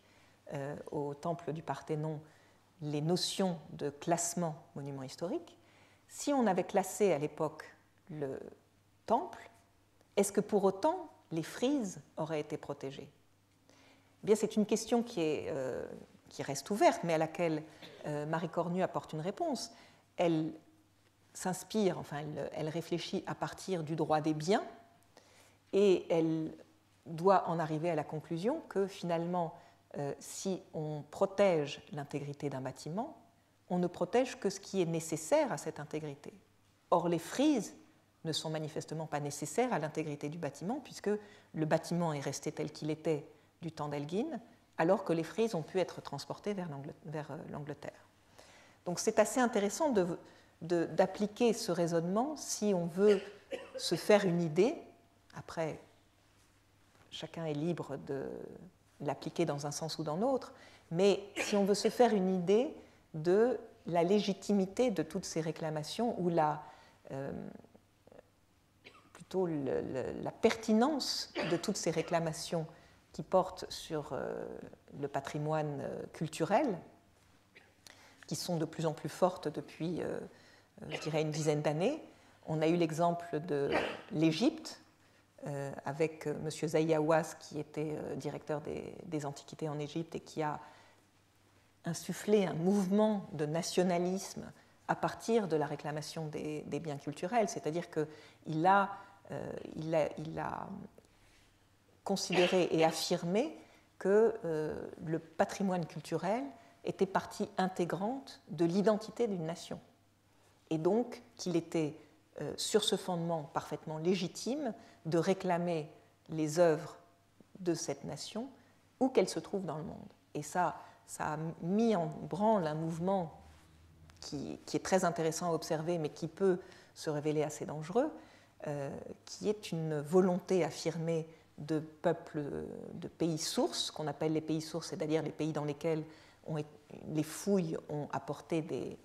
au temple du Parthénon les notions de classement monument historique, si on avait classé à l'époque le temple, est-ce que pour autant les frises auraient été protégées? Eh bien, c'est une question qui reste ouverte, mais à laquelle Marie Cornu apporte une réponse. Elle s'inspire, elle réfléchit à partir du droit des biens, et elle doit en arriver à la conclusion que finalement, si on protège l'intégrité d'un bâtiment, on ne protège que ce qui est nécessaire à cette intégrité. Or, les frises ne sont manifestement pas nécessaires à l'intégrité du bâtiment, puisque le bâtiment est resté tel qu'il était du temps d'Elgin, alors que les frises ont pu être transportées vers l'Angleterre. Donc c'est assez intéressant d'appliquer ce raisonnement si on veut se faire une idée. Après, chacun est libre de l'appliquer dans un sens ou dans l'autre, mais si on veut se faire une idée de la légitimité de toutes ces réclamations ou plutôt la pertinence de toutes ces réclamations qui portent sur le patrimoine culturel, qui sont de plus en plus fortes depuis, je dirais, une dizaine d'années. On a eu l'exemple de l'Égypte, avec M. Zahi Hawass, qui était directeur des Antiquités en Égypte et qui a insufflé un mouvement de nationalisme à partir de la réclamation des biens culturels. C'est-à-dire qu'il a considéré et affirmé que le patrimoine culturel était partie intégrante de l'identité d'une nation. Et donc qu'il était, sur ce fondement parfaitement légitime, de réclamer les œuvres de cette nation où qu'elles se trouvent dans le monde. Et ça a mis en branle un mouvement qui est très intéressant à observer, mais qui peut se révéler assez dangereux, qui est une volonté affirmée de peuples, de pays sources, qu'on appelle les pays sources, c'est-à-dire les pays dans lesquels les fouilles ont apporté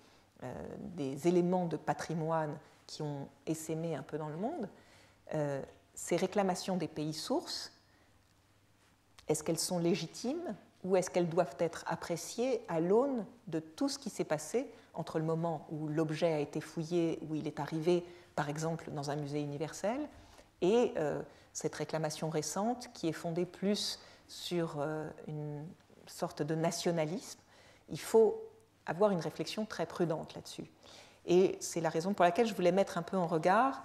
des éléments de patrimoine qui ont essaimé un peu dans le monde. Ces réclamations des pays sources, est-ce qu'elles sont légitimes ou est-ce qu'elles doivent être appréciées à l'aune de tout ce qui s'est passé entre le moment où l'objet a été fouillé, où il est arrivé, par exemple, dans un musée universel, et cette réclamation récente qui est fondée plus sur une sorte de nationalisme? Il faut avoir une réflexion très prudente là-dessus. Et c'est la raison pour laquelle je voulais mettre un peu en regard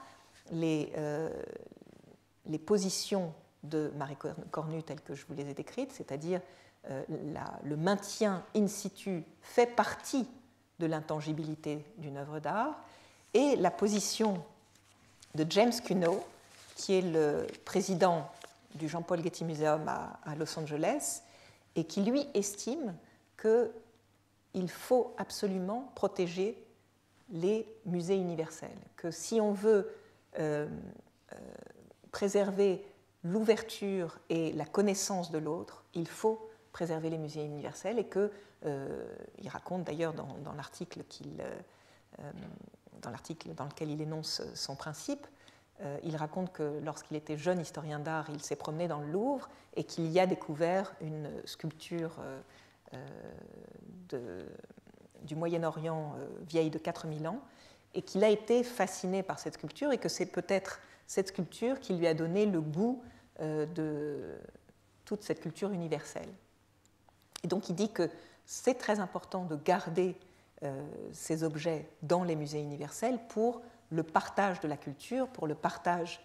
les positions de Marie Cornu telles que je vous les ai décrites, c'est-à-dire le maintien in situ fait partie de l'intangibilité d'une œuvre d'art, et la position de James Cuno, qui est le président du Jean-Paul Getty Museum à Los Angeles, et qui lui estime qu'il faut absolument protéger les musées universels, que si on veut préserver l'ouverture et la connaissance de l'autre, il faut préserver les musées universels, et qu'il raconte d'ailleurs dans l'article dans lequel il énonce son principe, il raconte que lorsqu'il était jeune historien d'art, il s'est promené dans le Louvre et qu'il y a découvert une sculpture du Moyen-Orient vieille de 4000 ans, et qu'il a été fasciné par cette sculpture, et que c'est peut-être cette sculpture qui lui a donné le goût de toute cette culture universelle. Et donc il dit que c'est très important de garder ces objets dans les musées universels pour le partage de la culture, pour le partage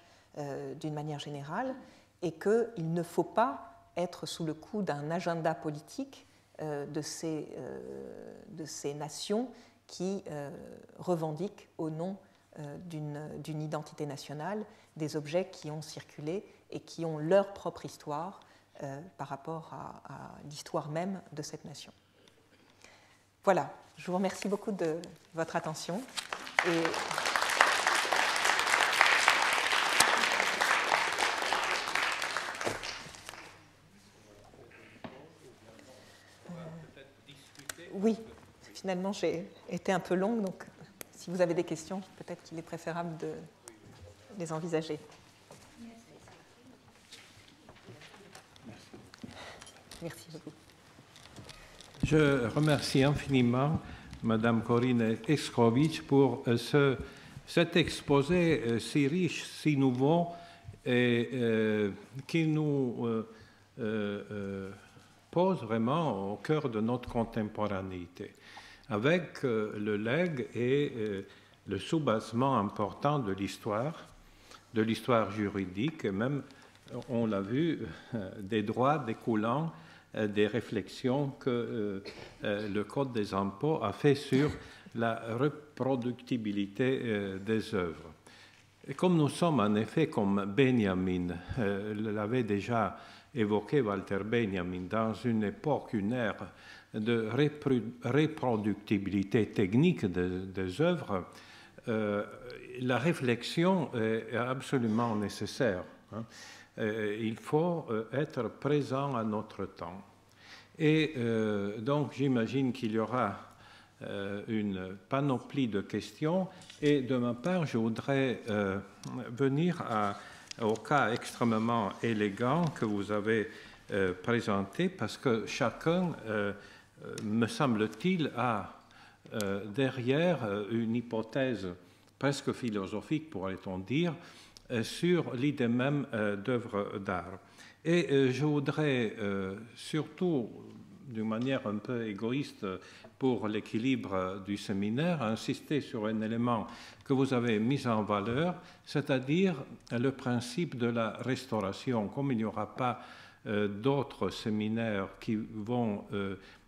d'une manière générale, et qu'il ne faut pas être sous le coup d'un agenda politique de ces nations qui revendiquent au nom d'une identité nationale des objets qui ont circulé et qui ont leur propre histoire par rapport à l'histoire même de cette nation. Voilà, je vous remercie beaucoup de votre attention. Et oui, finalement j'ai été un peu longue, donc si vous avez des questions, peut-être qu'il est préférable de les envisager. Merci beaucoup.
Je remercie infiniment Madame Corinne Escrovitch pour cet exposé si riche, si nouveau, et qui nous pose vraiment au cœur de notre contemporanéité, avec le legs et le soubassement important de l'histoire juridique, et même, on l'a vu, des droits découlant des réflexions que le Code des impôts a fait sur la reproductibilité des œuvres. Et comme nous sommes en effet comme Benjamin, l'avait déjà évoqué Walter Benjamin, dans une époque, une ère de reproductibilité technique des œuvres, la réflexion est absolument nécessaire. Il faut être présent à notre temps. Et donc, j'imagine qu'il y aura une panoplie de questions. Et de ma part, je voudrais venir au cas extrêmement élégant que vous avez présenter parce que chacun, me semble-t-il, a derrière une hypothèse presque philosophique, pourrait-on dire, sur l'idée même d'œuvre d'art. Et je voudrais surtout, d'une manière un peu égoïste pour l'équilibre du séminaire, insister sur un élément que vous avez mis en valeur, c'est-à-dire le principe de la restauration. Comme il n'y aura pas d'autres séminaires qui vont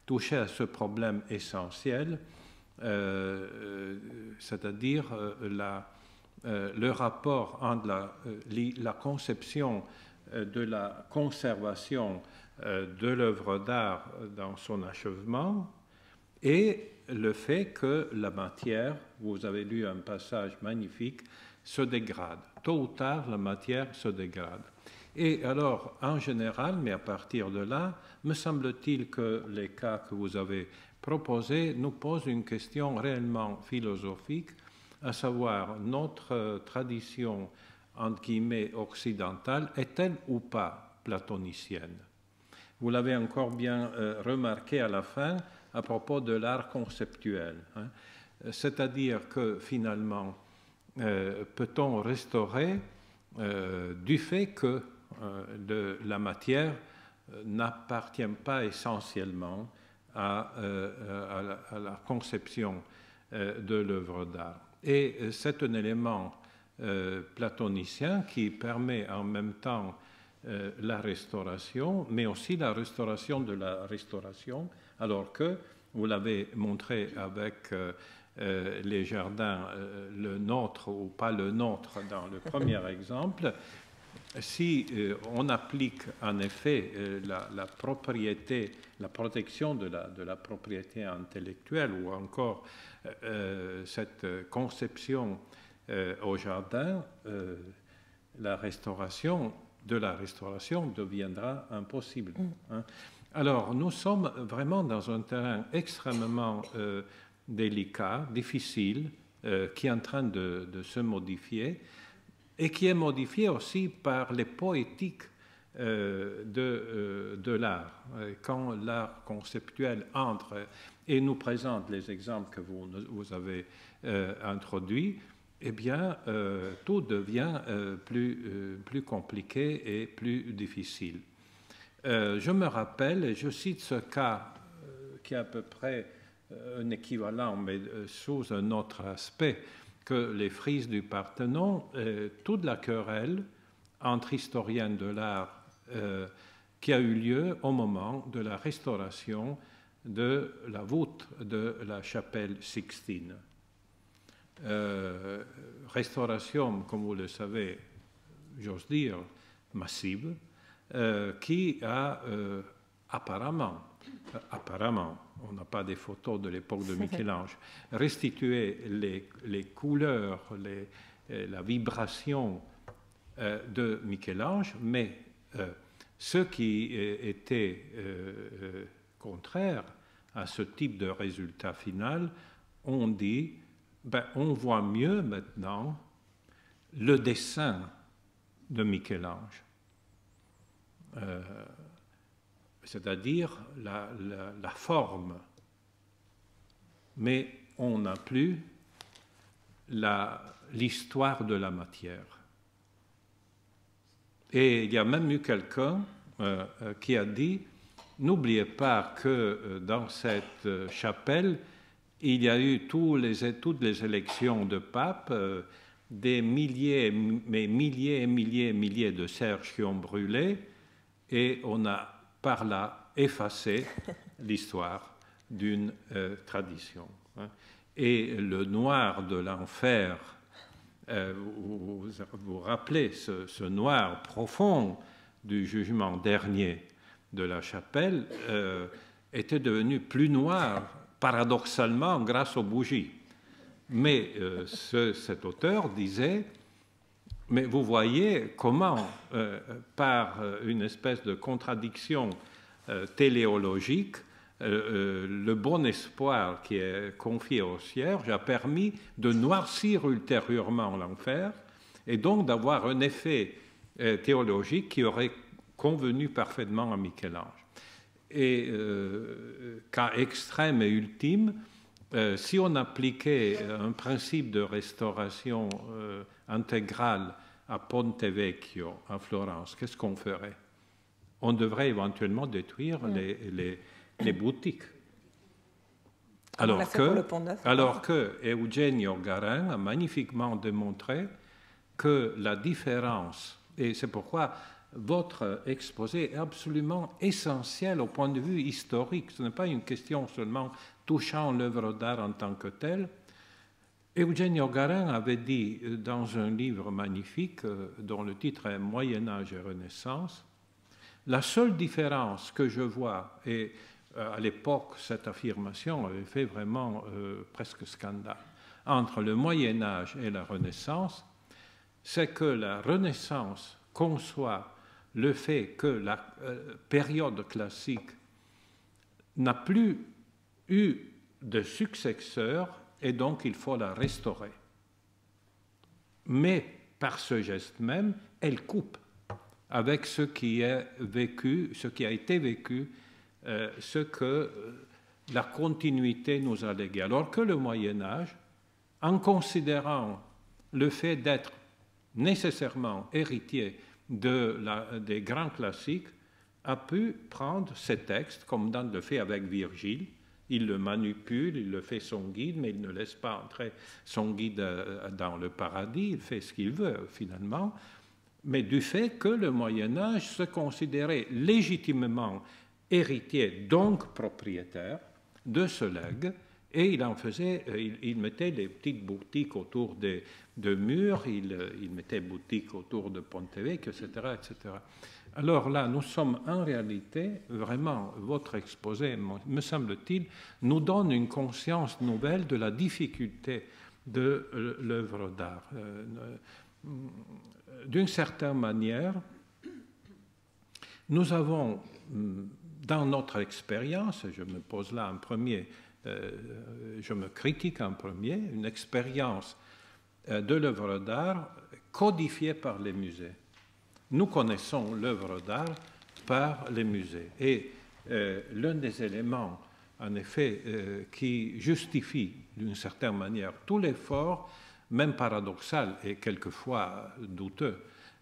toucher à ce problème essentiel, c'est-à-dire le rapport entre la conception de la conservation de l'œuvre d'art dans son achèvement et le fait que la matière, vous avez lu un passage magnifique, se dégrade. Tôt ou tard, la matière se dégrade. Et alors, en général, mais à partir de là, me semble-t-il que les cas que vous avez proposés nous posent une question réellement philosophique, à savoir notre tradition, entre guillemets, occidentale, est-elle ou pas platonicienne? Vous l'avez encore bien remarqué à la fin à propos de l'art conceptuel. Hein. C'est-à-dire que finalement, peut-on restaurer du fait que la matière n'appartient pas essentiellement à la conception de l'œuvre d'art. Et c'est un élément platonicien qui permet en même temps la restauration, mais aussi la restauration de la restauration, alors que, vous l'avez montré avec les jardins, le nôtre ou pas le nôtre dans le premier exemple, si on applique en effet la propriété, la protection de la propriété intellectuelle ou encore cette conception au jardin, la restauration deviendra impossible. Hein. Alors, nous sommes vraiment dans un terrain extrêmement délicat, difficile, qui est en train de se modifier et qui est modifié aussi par les poétiques de l'art. Quand l'art conceptuel entre et nous présente les exemples que vous avez introduits, eh bien, tout devient plus compliqué et plus difficile. Je me rappelle, et je cite ce cas qui est à peu près un équivalent, mais sous un autre aspect, que les frises du Parthénon, toute la querelle entre historiens de l'art qui a eu lieu au moment de la restauration de la voûte de la chapelle Sixtine. Restauration, comme vous le savez, j'ose dire, massive, qui a apparemment, on n'a pas des photos de l'époque de Michel-Ange, restitué les couleurs, la vibration de Michel-Ange, mais ceux qui étaient contraires à ce type de résultat final ont dit on voit mieux maintenant le dessin de Michel-Ange, c'est-à-dire la forme, mais on n'a plus l'histoire de la matière. Et il y a même eu quelqu'un qui a dit n'oubliez pas que dans cette chapelle, il y a eu toutes les élections de papes, des milliers et milliers de cierges qui ont brûlé, et on a par là effacé l'histoire d'une tradition. Et le noir de l'enfer, vous vous rappelez ce noir profond du jugement dernier de la chapelle, était devenu plus noir paradoxalement grâce aux bougies. Mais cet auteur disait, mais vous voyez comment, par une espèce de contradiction téléologique, le bon espoir qui est confié au cierge a permis de noircir ultérieurement l'enfer et donc d'avoir un effet théologique qui aurait convenu parfaitement à Michel-Ange. Et cas extrême et ultime, si on appliquait un principe de restauration intégrale à Ponte Vecchio, à Florence, qu'est-ce qu'on ferait? On devrait éventuellement détruire les boutiques. Alors que Eugenio Garin a magnifiquement démontré que la différence, et c'est pourquoi votre exposé est absolument essentiel au point de vue historique, ce n'est pas une question seulement touchant l'œuvre d'art en tant que telle. Eugenio Garin avait dit dans un livre magnifique dont le titre est Moyen-Âge et Renaissance, la seule différence que je vois, et à l'époque cette affirmation avait fait vraiment presque scandale, entre le Moyen-Âge et la Renaissance, c'est que la Renaissance conçoit le fait que la période classique n'a plus eu de successeur et donc il faut la restaurer. Mais par ce geste même, elle coupe avec ce qui est vécu, ce qui a été vécu, ce que la continuité nous a légué. Alors que le Moyen-Âge, en considérant le fait d'être nécessairement héritier des grands classiques, a pu prendre ces textes, comme dans le fait avec Virgile. Il le manipule, il le fait son guide, mais il ne laisse pas entrer son guide dans le paradis, il fait ce qu'il veut finalement, mais du fait que le Moyen-Âge se considérait légitimement héritier, donc propriétaire, de ce legs, et il en faisait, il mettait des petites boutiques autour de murs, il mettait boutiques autour de Ponte Vecchio, etc., etc. Alors là, nous sommes en réalité, vraiment, votre exposé, me semble-t-il, nous donne une conscience nouvelle de la difficulté de l'œuvre d'art. D'une certaine manière, nous avons, dans notre expérience, je me pose là en premier, je me critique en premier, une expérience de l'œuvre d'art codifiée par les musées. Nous connaissons l'œuvre d'art par les musées. Et l'un des éléments, en effet, qui justifie d'une certaine manière tout l'effort, même paradoxal et quelquefois douteux,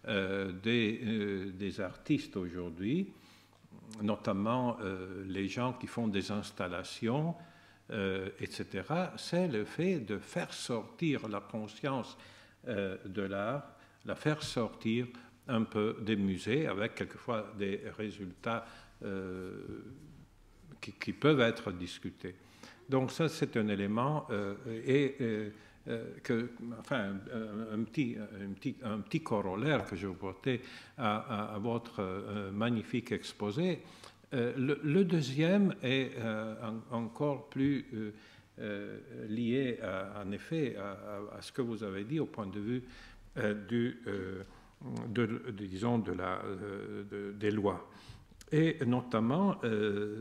des artistes aujourd'hui, notamment les gens qui font des installations, etc., c'est le fait de faire sortir la conscience de l'art, la faire sortir un peu des musées, avec quelquefois des résultats qui peuvent être discutés. Donc ça, c'est un élément, enfin, un petit corollaire que je vous portais à votre magnifique exposé. Le deuxième est encore plus lié, en effet, à ce que vous avez dit au point de vue des lois. Et notamment,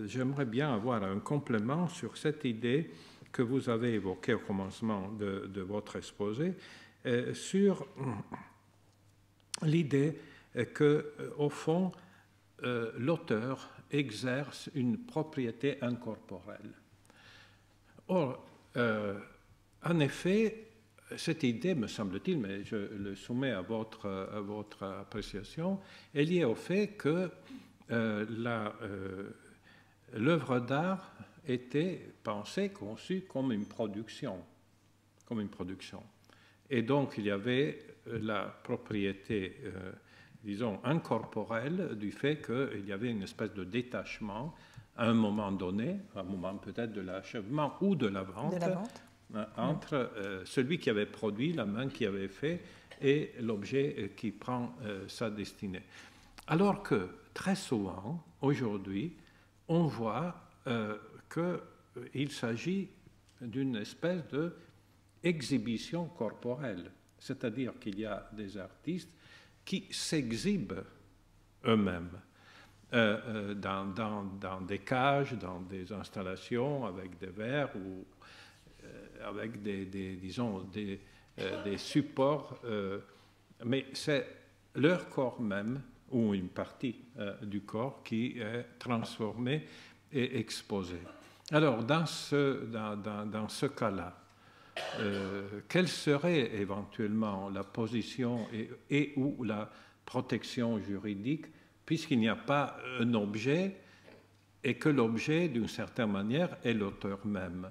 j'aimerais bien avoir un complément sur cette idée que vous avez évoquée au commencement de votre exposé, sur l'idée que, au fond, l'auteur exerce une propriété incorporelle. Or, en effet, cette idée, me semble-t-il, mais je le soumets à votre appréciation, est liée au fait que l'œuvre d'art était pensée, conçue comme une production. Et donc, il y avait la propriété, disons, incorporelle du fait qu'il y avait une espèce de détachement à un moment donné, un moment peut-être de l'achèvement ou de la vente. Entre celui qui avait produit, la main qui avait fait, et l'objet qui prend sa destinée. Alors que très souvent, aujourd'hui, on voit qu'il s'agit d'une espèce d'exhibition corporelle, c'est-à-dire qu'il y a des artistes qui s'exhibent eux-mêmes dans des cages, dans des installations avec des verres ou avec disons, des supports, mais c'est leur corps même, ou une partie du corps qui est transformée et exposée. Alors, dans ce cas-là, quelle serait éventuellement la position et ou la protection juridique, puisqu'il n'y a pas un objet et que l'objet, d'une certaine manière, est l'auteur même?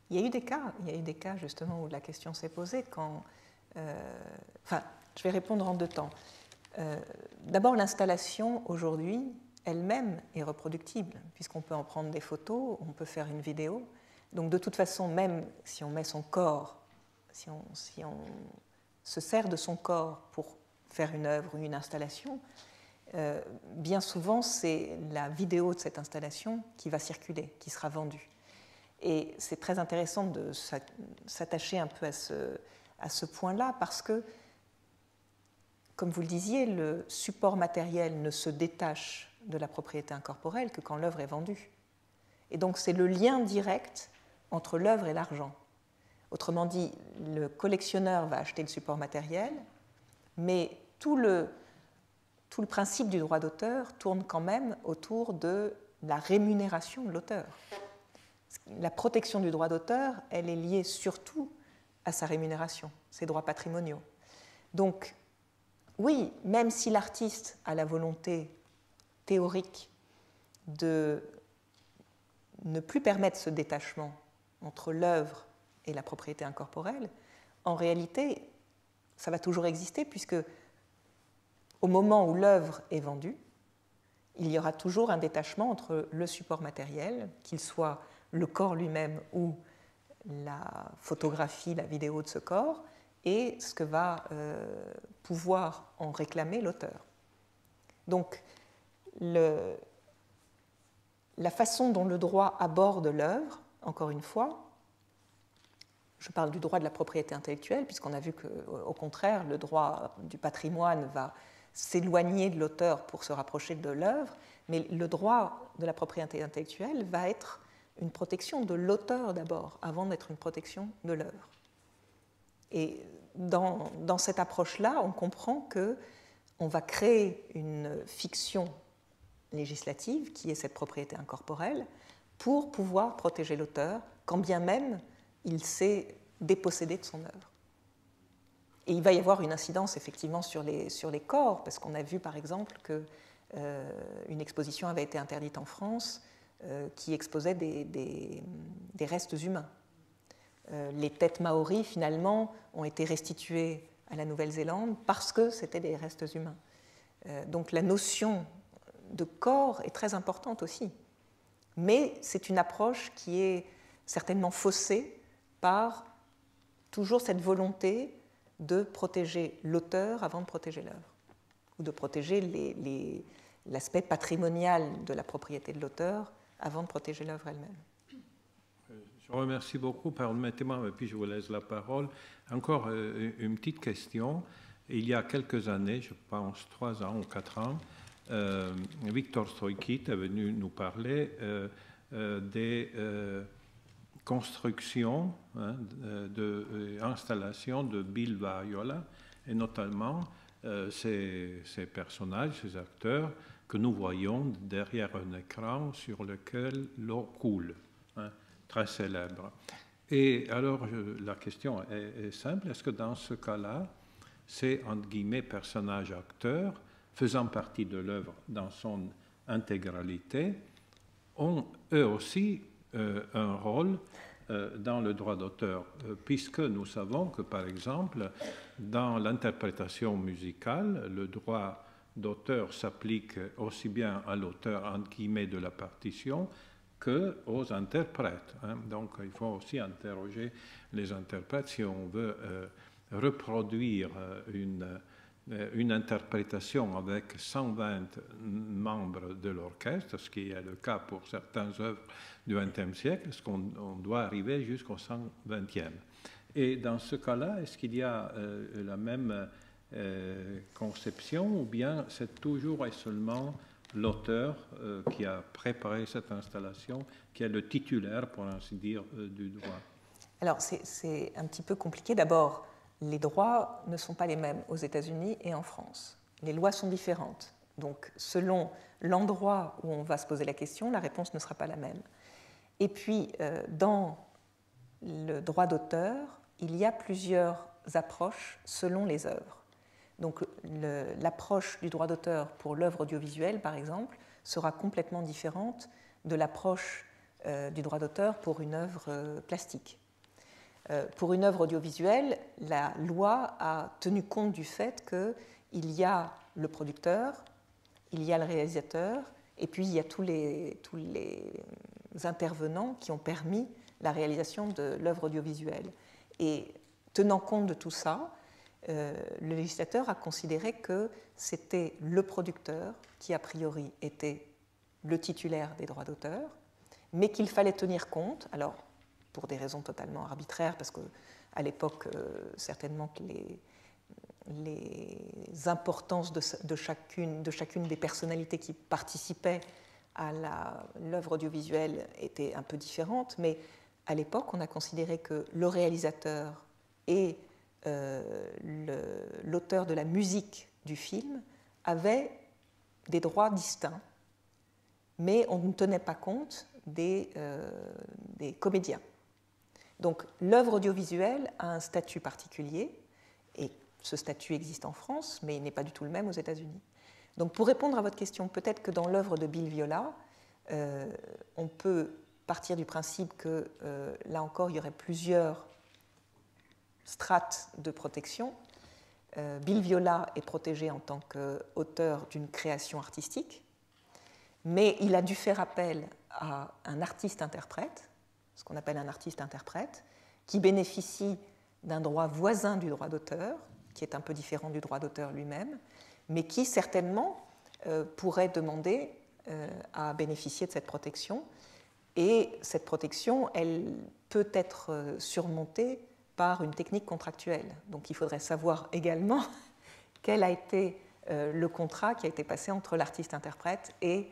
Il y a eu des cas justement où la question s'est posée quand... enfin, je vais répondre en deux temps. D'abord, l'installation aujourd'hui elle-même est reproductible, puisqu'on peut en prendre des photos, on peut faire une vidéo. Donc de toute façon, même si on met son corps, si on se sert de son corps pour faire une œuvre ou une installation, bien souvent c'est la vidéo de cette installation qui va circuler, qui sera vendue. Et c'est très intéressant de s'attacher un peu à ce point-là, parce que, comme vous le disiez, le support matériel ne se détache de la propriété incorporelle que quand l'œuvre est vendue. Et donc c'est le lien direct entre l'œuvre et l'argent. Autrement dit, le collectionneur va acheter le support matériel, mais tout le principe du droit d'auteur tourne quand même autour de la rémunération de l'auteur. La protection du droit d'auteur, elle est liée surtout à sa rémunération, ses droits patrimoniaux. Donc, oui, même si l'artiste a la volonté théorique de ne plus permettre ce détachement entre l'œuvre et la propriété incorporelle, en réalité, ça va toujours exister, puisque au moment où l'œuvre est vendue, il y aura toujours un détachement entre le support matériel, qu'il soit le corps lui-même ou la photographie, la vidéo de ce corps, et ce que va pouvoir en réclamer l'auteur. Donc, la façon dont le droit aborde l'œuvre, encore une fois, je parle du droit de la propriété intellectuelle, puisqu'on a vu qu'au contraire, le droit du patrimoine va s'éloigner de l'auteur pour se rapprocher de l'œuvre, mais le droit de la propriété intellectuelle va être une protection de l'auteur d'abord, avant d'être une protection de l'œuvre. Et dans cette approche-là, on comprend qu'on va créer une fiction législative, qui est cette propriété incorporelle, pour pouvoir protéger l'auteur, quand bien même il s'est dépossédé de son œuvre. Et il va y avoir une incidence effectivement sur les corps, parce qu'on a vu par exemple qu'une exposition avait été interdite en France qui exposait des restes humains. Les têtes maoris, finalement, ont été restituées à la Nouvelle-Zélande parce que c'était des restes humains. Donc la notion de corps est très importante aussi. Mais c'est une approche qui est certainement faussée par toujours cette volonté de protéger l'auteur avant de protéger l'œuvre, ou de protéger l'aspect patrimonial de la propriété de l'auteur avant de protéger l'œuvre elle-même.
Je vous remercie beaucoup. Permettez-moi, et puis je vous laisse la parole. Encore une petite question. Il y a quelques années, je pense 3 ans ou 4 ans, Victor Stroikit est venu nous parler des constructions, installations de Bill Vaiiola, et notamment ces personnages, ces acteurs que nous voyons derrière un écran sur lequel l'eau coule, très célèbre. Et alors, la question est simple, est-ce que dans ce cas-là, ces, entre guillemets, personnages acteurs, faisant partie de l'œuvre dans son intégralité, ont eux aussi un rôle dans le droit d'auteur, puisque nous savons que, par exemple, dans l'interprétation musicale, le droit d'auteur s'applique aussi bien à l'auteur, entre guillemets, de la partition, qu'aux interprètes. Donc, il faut aussi interroger les interprètes si on veut reproduire une interprétation avec 120 membres de l'orchestre, ce qui est le cas pour certaines œuvres du XXe siècle, est-ce qu'on doit arriver jusqu'au 120e. Et dans ce cas-là, est-ce qu'il y a la même conception, ou bien c'est toujours et seulement l'auteur qui a préparé cette installation, qui est le titulaire, pour ainsi dire, du droit?
Alors, c'est un petit peu compliqué. D'abord, les droits ne sont pas les mêmes aux États-Unis et en France. les lois sont différentes. Donc, selon l'endroit où on va se poser la question, la réponse ne sera pas la même. Et puis, dans le droit d'auteur, il y a plusieurs approches selon les œuvres. Donc, l'approche du droit d'auteur pour l'œuvre audiovisuelle, par exemple, sera complètement différente de l'approche du droit d'auteur pour une œuvre plastique. Pour une œuvre audiovisuelle, la loi a tenu compte du fait qu'il y a le producteur, il y a le réalisateur, et puis il y a tous les intervenants qui ont permis la réalisation de l'œuvre audiovisuelle. Et tenant compte de tout ça, le législateur a considéré que c'était le producteur qui, a priori, était le titulaire des droits d'auteur, mais qu'il fallait tenir compte, alors pour des raisons totalement arbitraires, parce qu'à l'époque, certainement que les importances de chacune des personnalités qui participaient à l'œuvre audiovisuelle étaient un peu différentes, mais à l'époque, on a considéré que le réalisateur et l'auteur de la musique du film avaient des droits distincts, mais on ne tenait pas compte des comédiens. Donc l'œuvre audiovisuelle a un statut particulier, et ce statut existe en France, mais il n'est pas du tout le même aux États-Unis. Donc pour répondre à votre question, peut-être que dans l'œuvre de Bill Viola, on peut partir du principe que, là encore, il y aurait plusieurs strates de protection. Bill Viola est protégé en tant qu'auteur d'une création artistique, mais il a dû faire appel à un artiste-interprète, ce qu'on appelle un artiste-interprète, qui bénéficie d'un droit voisin du droit d'auteur, qui est un peu différent du droit d'auteur lui-même, mais qui certainement pourrait demander à bénéficier de cette protection. Et cette protection, elle peut être surmontée par une technique contractuelle. Donc il faudrait savoir également quel a été le contrat qui a été passé entre l'artiste-interprète et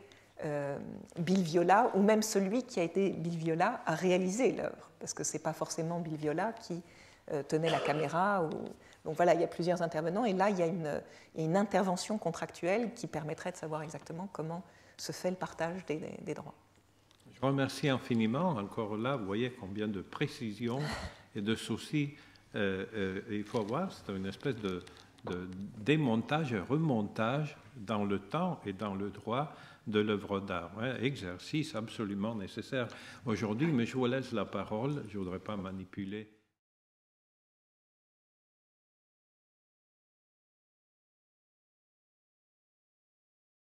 Bill Viola, ou même celui qui a été Bill Viola à réaliser l'œuvre, parce que ce n'est pas forcément Bill Viola qui tenait la caméra. Donc voilà, il y a plusieurs intervenants, et là, il y a une intervention contractuelle qui permettrait de savoir exactement comment se fait le partage des droits.
Je remercie infiniment. Encore là, vous voyez combien de précision et de soucis il faut avoir. C'est une espèce de démontage et remontage dans le temps et dans le droit de l'œuvre d'art. Exercice absolument nécessaire aujourd'hui, mais je vous laisse la parole. Je ne voudrais pas manipuler.